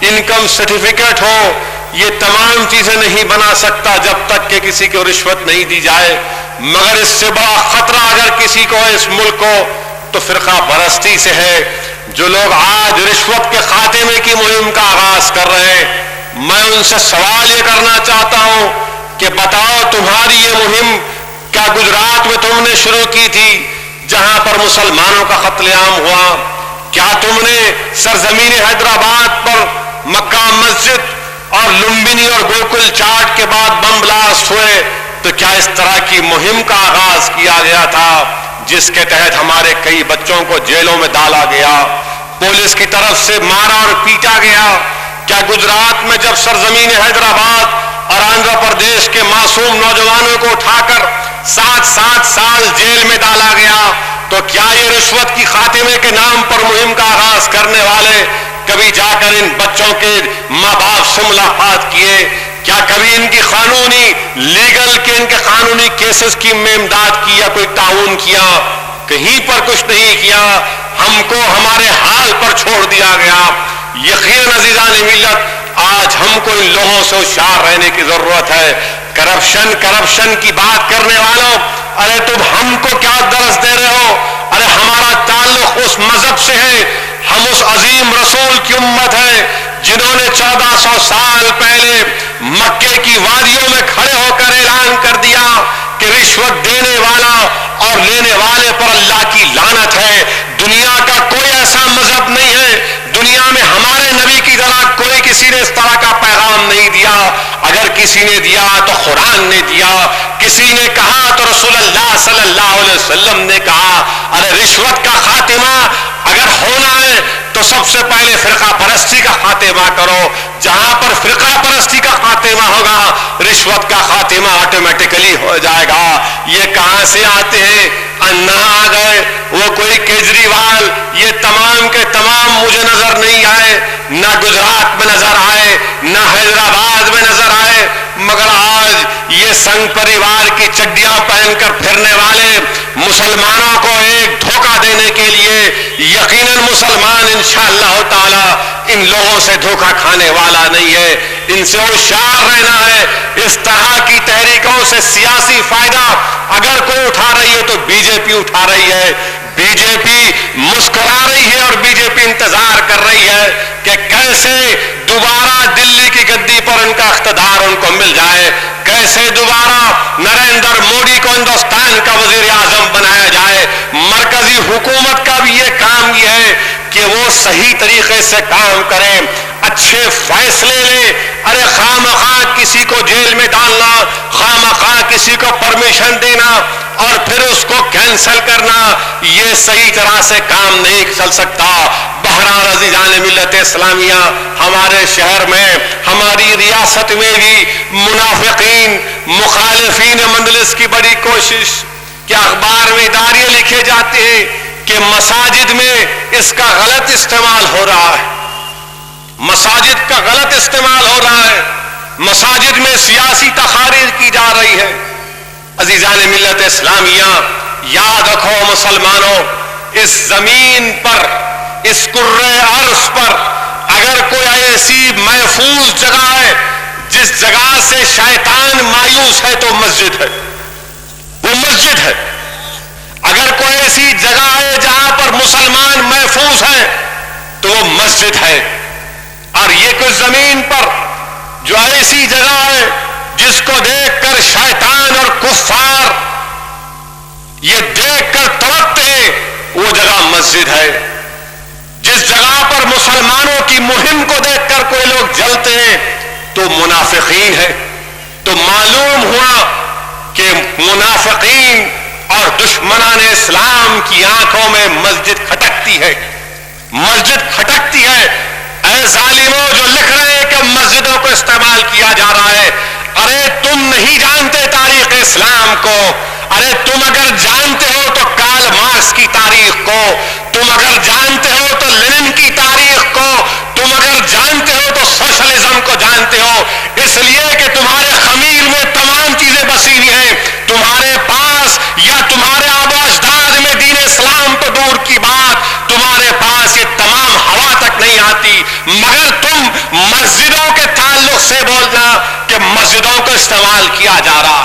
انکم سرٹیفکیٹ ہو، یہ تمام چیزیں نہیں بنا سکتا جب تک کہ کسی کو رشوت نہیں دی جائے. مگر اس سے بڑا خطرہ اگر کسی کو ہے اس ملک کو تو فرقہ پرستی سے ہے. جو لوگ آج رشوت کے خاتمے کی مہم کا آغاز کر رہے ہیں، میں ان سے سوال یہ کرنا چاہتا ہوں کہ بتاؤ تمہاری یہ مہم کیا گجرات میں تم نے شروع کی تھی جہاں پر مسلمانوں کا قتل عام ہوا؟ کیا تم نے سرزمین حیدرآباد پر مکہ مسجد اور لمبنی اور گوکل چاٹ کے بعد بم بلاسٹ ہوئے تو کیا اس طرح کی مہم کا آغاز کیا گیا تھا جس کے تحت ہمارے کئی بچوں کو جیلوں میں ڈالا گیا، پولیس کی طرف سے مارا اور پیٹا گیا؟ کیا گجرات میں جب سرزمین حیدرآباد اور آندھرا پردیش کے معصوم نوجوانوں کو اٹھا کر 7 سال جیل میں ڈالا گیا تو کیا یہ رشوت کی خاتمے کے نام پر مہم کا آغاز کرنے والے کبھی جا کر ان بچوں کے ماں باپ سے ملاقات کیے؟ کیا کبھی ان کی قانونی لیگل کے ان کے قانونی کیسز کی میں امداد کی یا کوئی تعاون کیا؟ کہیں پر کچھ نہیں کیا. ہم کو ہمارے حال پر چھوڑ دیا گیا. یقیناً عزیزان ملت آج ہم کو ان لوگوں سے ہوشیار رہنے کی ضرورت ہے. کرپشن کی بات کرنے والوں، ارے تم ہم کو کیا درس دے رہے ہو؟ ارے ہمارا تعلق اس مذہب سے ہے، ہم اس عظیم رسول کی امت ہے جنہوں نے 1400 سال پہلے مکے کی وادیوں میں کھڑے ہو کر اعلان کر دیا کہ رشوت دینے والا اور لینے والے پر اللہ کی لعنت ہے. دنیا کا کوئی ایسا مذہب نہیں ہے، دنیا میں ہمارے نبی کی طرح کوئی کسی نے اس طرح کا پیغام نہیں دیا. اگر کسی نے دیا تو قرآن نے دیا، کسی نے کہا تو رسول اللہ صلی اللہ علیہ وسلم نے کہا. ارے رشوت کا خاتمہ اگر ہونا ہے تو سب سے پہلے فرقہ پرستی کا خاتمہ کرو. جہاں پر فرقہ پرستی کا خاتمہ ہوگا رشوت کا خاتمہ آٹومیٹکلی ہو جائے گا. یہ کہاں سے آتے ہیں؟ انا آ گئے، وہ کوئی کیجریوال، یہ تمام کے تمام مجھے نظر نہیں آئے، نہ گجرات میں نظر آئے، نہ حیدرآباد میں نظر آئے. مگر آج یہ سنگ پریوار کی چڈیاں پہن کر پھرنے والے مسلمانوں کو ایک دھوکہ دینے کے لیے، یقیناً مسلمان انشاءاللہ تعالی ان لوگوں سے دھوکہ کھانے والا نہیں ہے. ان سے ہوشیار رہنا ہے. اس طرح کی تحریکوں سے سیاسی فائدہ اگر کوئی اٹھا رہی ہے تو بی جے پی اٹھا رہی ہے. بی جے پی مسکرا رہی ہے اور بی جے پی انتظار کر رہی ہے کہ کیسے دوبارہ دلی کی گدی پر ان کا اقتدار ان کو مل جائے، کیسے دوبارہ نریندر مودی کو ہندوستان کا وزیر اعظم بنایا جائے. مرکزی حکومت کا بھی یہ کام یہ ہے کہ وہ صحیح طریقے سے کام کریں، اچھے فیصلے لیں. ارے خواہ مخواہ کسی کو جیل میں ڈالنا، خواہ مخواہ کسی کو پرمیشن دینا اور پھر اس کو کینسل کرنا، یہ صحیح طرح سے کام نہیں چل سکتا. بہرحال عزیزان ملت اسلامیہ، ہمارے شہر میں، ہماری ریاست میں بھی منافقین، مخالفین مجلس کی بڑی کوشش کہ اخبار میں اداریے لکھے جاتے ہیں کہ مساجد میں اس کا غلط استعمال ہو رہا ہے، مساجد کا غلط استعمال ہو رہا ہے، مساجد میں سیاسی تقاریر کی جا رہی ہے. عزیزان ملت اسلامیہ، یاد رکھو مسلمانوں، اس زمین پر، اس کرۂ ارض پر اگر کوئی ایسی محفوظ جگہ ہے جس جگہ سے شیطان مایوس ہے تو مسجد ہے، وہ مسجد ہے. اگر کوئی ایسی جگہ ہے جہاں پر مسلمان محفوظ ہے تو وہ مسجد ہے. اور یہ کچھ زمین پر جو ایسی جگہ ہے جس کو دیکھ کر شیطان اور کفار یہ دیکھ کر تڑپتے ہیں، وہ جگہ مسجد ہے. جس جگہ پر مسلمانوں کی مہم کو دیکھ کر کوئی لوگ جلتے ہیں تو منافقین ہے. تو معلوم ہوا کہ منافقین اور دشمنان اسلام کی آنکھوں میں مسجد کھٹکتی ہے. مسجد کھٹکتی ہے. اے ظالموں جو لکھ رہے ہیں کہ مسجدوں کو استعمال کیا جا رہا ہے، ارے تم نہیں جانتے تاریخ اسلام کو. ارے تم اگر جانتے ہو تو کارل مارکس کی تاریخ کو، تم اگر جانتے ہو تو لینن کی تاریخ کو، تم اگر جانتے ہو تو سوشلزم کو جانتے ہو. اس لیے کہ تمہارے خمیر میں تمام چیزیں بسی ہوئی ہیں. تمہارے پاس یا تمہارے آبا اجداد میں دین اسلام تو دور کی بات، تمہارے پاس یہ تمام ہوا تک نہیں آتی. مگر تم مسجدوں کے تعلق سے بولنا کہ مسجدوں کو استعمال کیا جا رہا.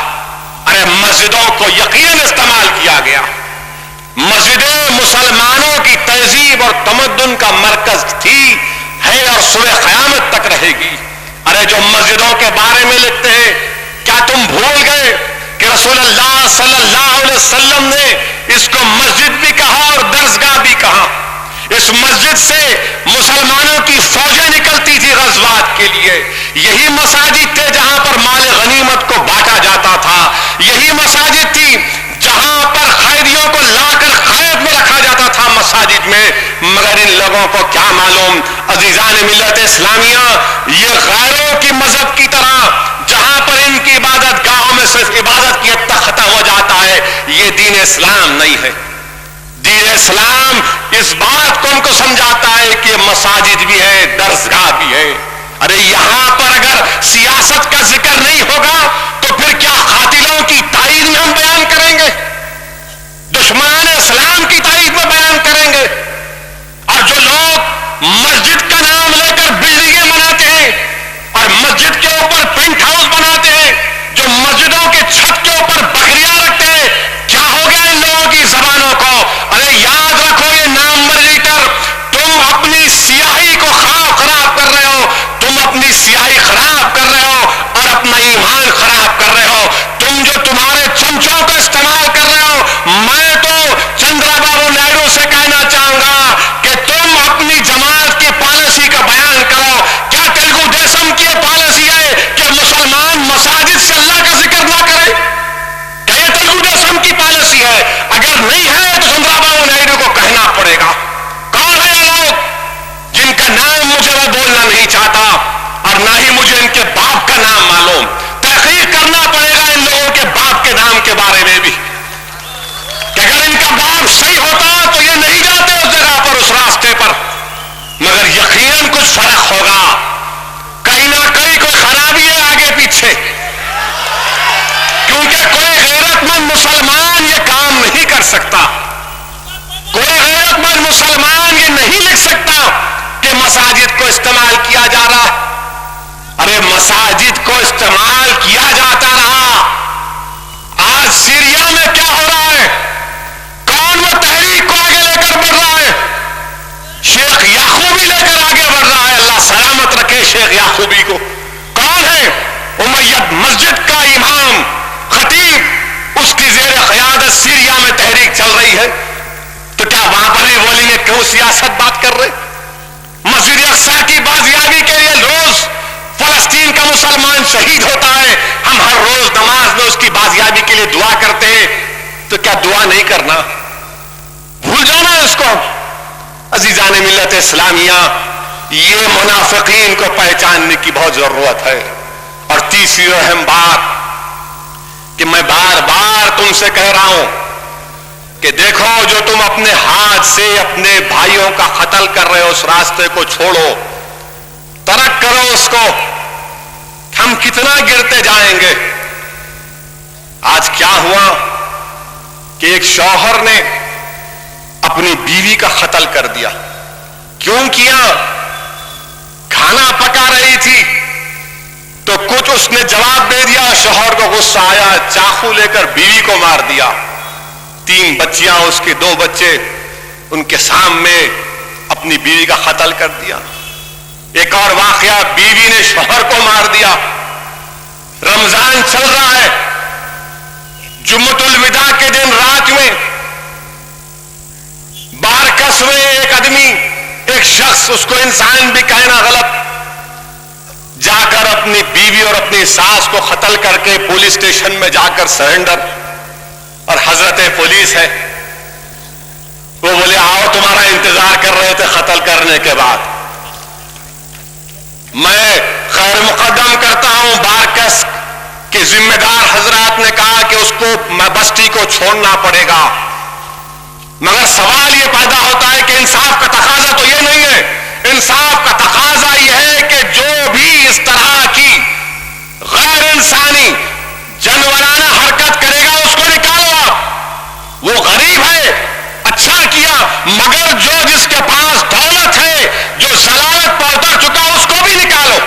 ارے مسجدوں کو یقیناً استعمال کیا گیا. مسجدیں مسلمانوں کی تہذیب اور تمدن کا مرکز تھی، ہے اور صبح قیامت تک رہے گی. ارے جو مسجدوں کے بارے میں لکھتے ہیں، کیا تم بھول گئے کہ رسول اللہ صلی اللہ علیہ وسلم نے اس کو مسجد بھی کہا اور درسگاہ بھی کہا. اس مسجد سے مسلمانوں کی فوجیں نکلتی تھی غزوات کے لیے. یہی مساجد تھے جہاں پر مال غنیمت کو بانٹا جاتا تھا. یہی مساجد تھی جہاں پر قیدیوں کو لا کر قید میں رکھا جاتا تھا مساجد میں. مگر ان لوگوں کو کیا معلوم، عزیزان ملت اسلامیہ، یہ غیروں کی مذہب کی طرح جہاں پر ان کی عبادت گاہوں میں صرف عبادت کی حد تک ختم ہو جاتا ہے، یہ دین اسلام نہیں ہے. دین اسلام اس بات کو ان کو سمجھاتا ہے کہ مساجد بھی ہے، درسگاہ بھی ہے. ارے یہاں پر اگر سیاست کا ذکر نہیں ہوگا تو پھر کیا قاتلوں کی تائید میں ہم بیان کریں گے؟ دشمنان اسلام کی تائید میں بیان کریں گے؟ اور جو لوگ مسجد کا نام لے کر بلڈنگیں بناتے ہیں اور مسجد کے اوپر پینٹ ہاؤس بناتے ہیں، جو مسجدوں کے چھت کے اوپر بکریاں رکھتے ہیں، کیا ہو گیا ان لوگوں کی زبانوں کو؟ ارے یاد رکھو، یہ نام مرجیٹر، تم اپنی سیاہی کو خراب کر رہے ہو، تم اپنی سیاہی خراب کر رہے ہو اور اپنا ایمان خراب کر رہے ہو. تم جو تمہارے چمچوں کو استعمال کر رہے ہو، میں تو چندرا بابو نائیڈو سے کہنا چاہوں گا کہ تم اپنی جماعت کی پالیسی کا بیان کرو. کیا تلگو دیشم کی پالیسی ہے کہ مسلمان مساجد سے اللہ کا ذکر نہ کرے؟ کیا یہ تلگو دیشم کی پالیسی ہے؟ اگر نہیں ہے تو چندرا بابو نائیڈو کو کہنا پڑے گا. کون ہے یہ لوگ جن کا نام مجھے وہ بولنا نہیں چاہتا اور نہ ہی مجھے ان کے باپ کا نام معلوم؟ تحقیق کرنا پڑے گا ان لوگوں کے باپ کے نام کے بارے میں بھی، کہ اگر ان کا باپ صحیح ہوتا تو یہ نہیں جاتے اس جگہ پر، اس راستے پر. مگر یقیناً کچھ فرق ہوگا، کہیں نہ کہیں کوئی خرابی ہے آگے پیچھے، کیونکہ کوئی غیرت مند مسلمان یہ کام نہیں کر سکتا. کوئی غیرت مند مسلمان یہ نہیں لکھ سکتا کہ مساجد کو استعمال کیا جا رہا. ارے مساجد کو استعمال کیا جاتا رہا. آج سیریا میں کیا ہو رہا ہے؟ کون وہ تحریک کو آگے لے کر بڑھ رہا ہے؟ شیخ یعقوبی لے کر آگے بڑھ رہا ہے. اللہ سلامت رکھے شیخ یعقوبی کو. کون ہے؟ امیت مسجد کا امام خطیب، اس کی زیر قیادت سیریا میں تحریک چل رہی ہے. تو کیا وہاں پر بھی بولیں گے کیوں سیاست بات کر رہے؟ مسجد اقصیٰ کی بازیابی کے لیے روز فلسطین کا مسلمان شہید ہوتا ہے، ہم ہر روز نماز میں اس کی بازیابی کے لیے دعا کرتے ہیں. تو کیا دعا نہیں کرنا؟ بھول جانا اس کو. عزیزان ملت اسلامیہ، یہ منافقین کو پہچاننے کی بہت ضرورت ہے. اور تیسری اہم بات کہ میں بار بار تم سے کہہ رہا ہوں کہ دیکھو، جو تم اپنے ہاتھ سے اپنے بھائیوں کا قتل کر رہے ہو، اس راستے کو چھوڑو، ترک کرو اس کو. ہم کتنا گرتے جائیں گے. آج کیا ہوا کہ ایک شوہر نے اپنی بیوی کا قتل کر دیا. کیوں کیا؟ کھانا پکا رہی تھی تو کچھ اس نے جواب دے دیا، شوہر کو غصہ آیا، چاقو لے کر بیوی کو مار دیا. 3 بچیاں، اس کے 2 بچے، ان کے سامنے اپنی بیوی کا قتل کر دیا. ایک اور واقعہ، بیوی نے شوہر کو مار دیا. رمضان چل رہا ہے، جمعۃ الوداع کے دن رات میں بارکس میں ایک آدمی، ایک شخص، اس کو انسان بھی کہنا غلط، جا کر اپنی بیوی اور اپنی ساس کو قتل کر کے پولیس اسٹیشن میں جا کر سرنڈر. اور حضرت پولیس ہے، وہ بولے آؤ تمہارا انتظار کر رہے تھے قتل کرنے کے بعد. میں خیر مقدم کرتا ہوں بارکس کے ذمہ دار حضرات نے کہا کہ اس کو بستی کو چھوڑنا پڑے گا، مگر سوال یہ پیدا ہوتا ہے کہ انصاف کا تقاضا تو یہ نہیں ہے. انصاف کا تقاضا یہ ہے کہ جو بھی اس طرح کی غیر انسانی جانورانہ حرکت کرے گا اس کو نکالو. آپ وہ غریب ہے اچھا کیا، مگر جو جس کے پاس دولت ہے جو ضلالت پر اتر چکا اس کو بھی نکالو.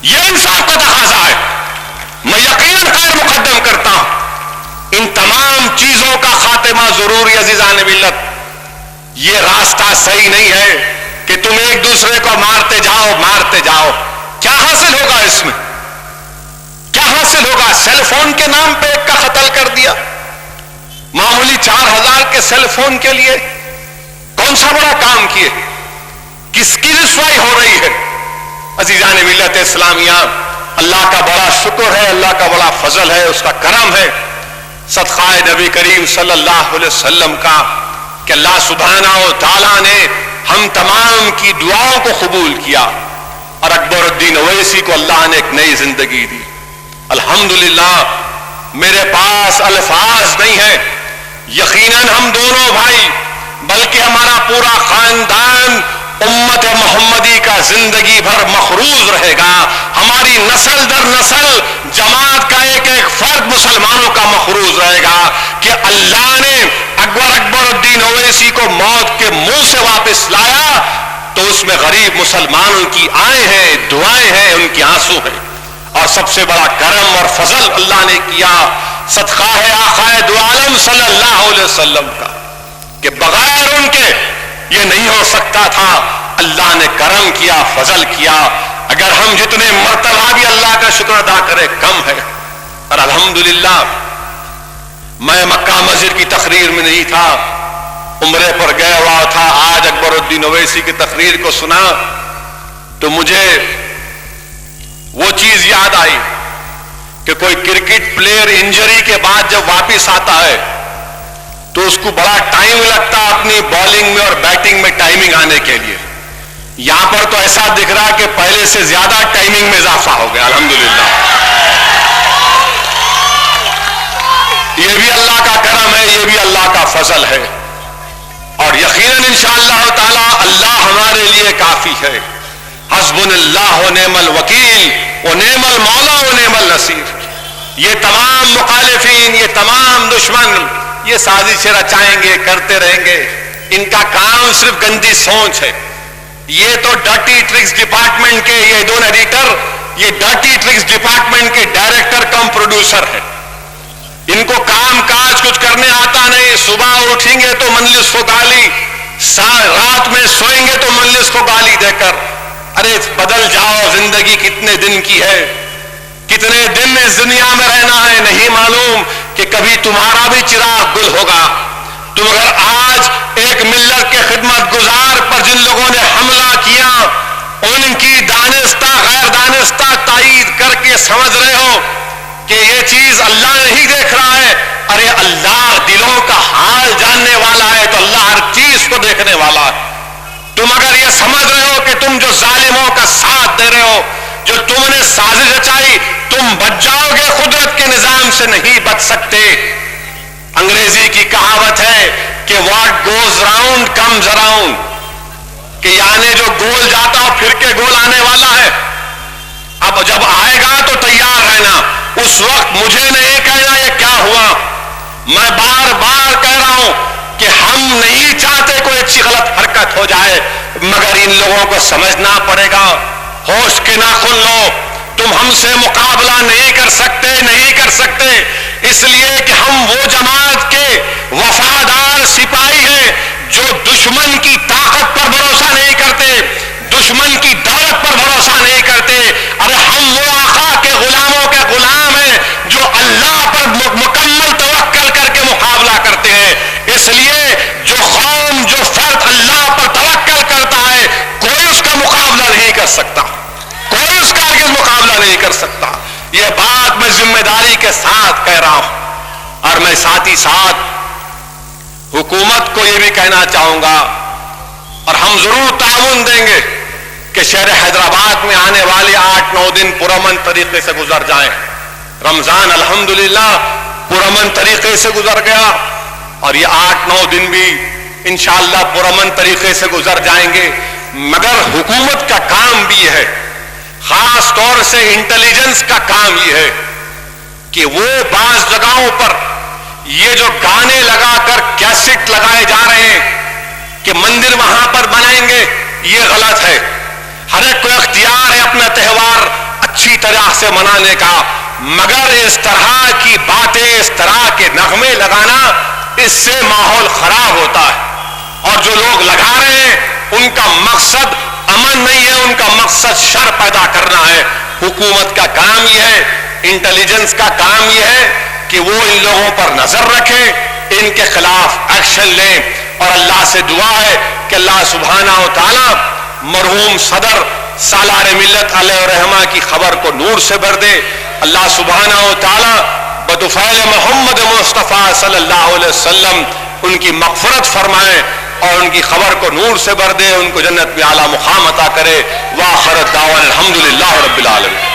یہ انصاف کا تقاضا ہے. میں یقیناً خیر مقدم کرتا ہوں. ان تمام چیزوں کا خاتمہ ضروری عزیزان ملت. یہ راستہ صحیح نہیں ہے کہ تم ایک دوسرے کو مارتے جاؤ. کیا حاصل ہوگا اس میں؟ کیا حاصل ہوگا؟ سیل فون کے نام پہ ایک کا قتل کر دیا، معمولی 4000 کے سیل فون کے لیے کون سا بڑا کام کیے؟ کس کی رسوائی ہو رہی ہے؟ عزیزان ملت اسلامیہ، اللہ کا بڑا شکر ہے، اللہ کا بڑا فضل ہے، اس کا کرم ہے، صدقہ نبی کریم صلی اللہ علیہ وسلم کا کہ اللہ سبحانہ و تعالیٰ نے ہم تمام کی دعاؤں کو قبول کیا اور اکبر الدین اویسی کو اللہ نے ایک نئی زندگی دی. الحمدللہ میرے پاس الفاظ نہیں ہے. یقیناً ہم دونوں بھائی بلکہ ہمارا پورا خاندان امت محمدی کا زندگی بھر مخروض رہے گا. ہماری نسل در نسل جماعت کا ایک ایک فرد مسلمانوں کا مخروض رہے گا کہ اللہ نے اکبر الدین اویسی کو موت کے منہ سے واپس لایا تو اس میں غریب مسلمانوں کی آئیں ہیں، دعائیں ہیں، ان کی آنسو ہیں. اور سب سے بڑا کرم اور فضل اللہ نے کیا صدقہ ہے آقا دو عالم صلی اللہ علیہ وسلم کا کہ بغیر ان کے یہ نہیں ہو سکتا تھا. اللہ نے کرم کیا، فضل کیا. اگر ہم جتنے مرتبہ بھی اللہ کا شکر ادا کرے کم ہے. اور الحمدللہ میں مکہ مسجد کی تقریر میں نہیں تھا، عمرے پر گیا ہوا تھا. آج اکبر الدین اویسی کی تقریر کو سنا تو مجھے وہ چیز یاد آئی کہ کوئی کرکٹ پلیئر انجری کے بعد جب واپس آتا ہے تو اس کو بڑا ٹائم لگتا اپنی بالنگ میں اور بیٹنگ میں ٹائمنگ آنے کے لیے. یہاں پر تو ایسا دکھ رہا کہ پہلے سے زیادہ ٹائمنگ میں اضافہ ہو گیا. الحمدللہ یہ بھی اللہ کا کرم ہے، یہ بھی اللہ کا فضل ہے. اور یقیناً انشاءاللہ تعالی اللہ ہمارے لیے کافی ہے. حسبنا اللہ و نعم الوکیل و نعم المولا و نعم النصیر. یہ تمام مخالفین، یہ تمام دشمن یہ سازشیں رچائیں گے، کرتے رہیں گے. ان کا کام صرف گندی سوچ ہے. یہ تو ڈرٹی ٹرکس ڈپارٹمنٹ کے یہ دونوں ایڈیٹر، یہ ڈرٹی ٹرکس ڈپارٹمنٹ کے ڈائریکٹر کم پروڈیوسر ہیں. ان کو کام کاج کچھ کرنے آتا نہیں. صبح اٹھیں گے تو مجلس کو گالی، رات میں سوئیں گے تو مجلس کو گالی دے کر ارے بدل جاؤ، زندگی کتنے دن کی ہے، کتنے دن اس دنیا میں رہنا ہے، نہیں معلوم کہ کبھی تمہارا بھی چراغ گل ہوگا. تم اگر آج ایک ملت کے خدمت گزار پر جن لوگوں نے حملہ کیا ان کی دانستہ غیر دانستہ تائید کر کے سمجھ رہے ہو کہ یہ چیز اللہ نہیں دیکھ رہا ہے، ارے اللہ دلوں کا حال جاننے والا ہے تو اللہ ہر چیز کو دیکھنے والا ہے. تم اگر یہ سمجھ رہے ہو کہ تم جو ظالموں کا ساتھ دے رہے ہو، جو تم نے سازش رچائی، تم بچ جاؤ گے، قدرت کے نظام سے نہیں بچ سکتے. انگریزی کی کہاوت ہے کہ what goes round comes around, کہ یعنی جو گول جاتا پھر کے گول آنے والا ہے. اب جب آئے گا تو تیار رہنا. اس وقت مجھے نہیں کہنا یہ کیا ہوا. میں بار بار کہہ رہا ہوں کہ ہم نہیں چاہتے کوئی اچھی غلط حرکت ہو جائے، مگر ان لوگوں کو سمجھنا پڑے گا. ہوش کے ناخن لو. تم ہم سے مقابلہ نہیں کر سکتے اس لیے کہ ہم وہ جماعت کے وفادار سپاہی ہیں جو دشمن کی طاقت پر بھروسہ نہیں کرتے، دشمن کی دولت پر بھروسہ نہیں کرتے. ارے ہم وہ آقا کے غلاموں کے غلام ہیں جو اللہ پر مکمل توکل کر کے مقابلہ کرتے ہیں. اس لیے جو قوم، جو فرد اللہ پر توکل کرتا ہے کوئی اس کا مقابلہ نہیں کر سکتا، کوئی اس کا ہرگز مقابلہ نہیں کر سکتا. یہ بات میں ذمہ داری کے ساتھ کہہ رہا ہوں. اور میں ساتھ ہی ساتھ حکومت کو یہ بھی کہنا چاہوں گا اور ہم ضرور تعاون دیں گے کہ شہر حیدرآباد میں آنے والے 8-9 دن پرامن طریقے سے گزر جائیں. رمضان الحمدللہ پرامن طریقے سے گزر گیا اور یہ 8-9 دن بھی انشاءاللہ پرامن طریقے سے گزر جائیں گے. مگر حکومت کا کام بھی ہے, خاص طور سے انٹیلیجنس کا کام یہ ہے کہ وہ بعض جگہوں پر یہ جو گانے لگا کر کیسٹ لگائے جا رہے ہیں کہ مندر وہاں پر بنائیں گے, یہ غلط ہے. ہر ایک کو اختیار ہے اپنا تہوار اچھی طرح سے منانے کا, مگر اس طرح کی باتیں, اس طرح کے نغمے لگانا, اس سے ماحول خراب ہوتا ہے. اور جو لوگ لگا رہے ہیں ان کا مقصد امن نہیں ہے, ان کا مقصد شر پیدا کرنا ہے. حکومت کا کام یہ ہے, انٹیلیجنس کا کام یہ ہے کہ وہ ان لوگوں پر نظر رکھیں, ان کے خلاف ایکشن لیں. اور اللہ سے دعا ہے کہ اللہ سبحانہ و تعالی مرحوم صدر سالار ملت علیہ الرحمہ کی خبر کو نور سے بھر دے. اللہ سبحانہ و تعالی بدفعل محمد مصطفیٰ صلی اللہ علیہ وسلم ان کی مغفرت فرمائے اور ان کی خبر کو نور سے بھر دے, ان کو جنت میں اعلیٰ مقام عطا کرے. وآخر الدعوانا الحمدللہ رب العالمین.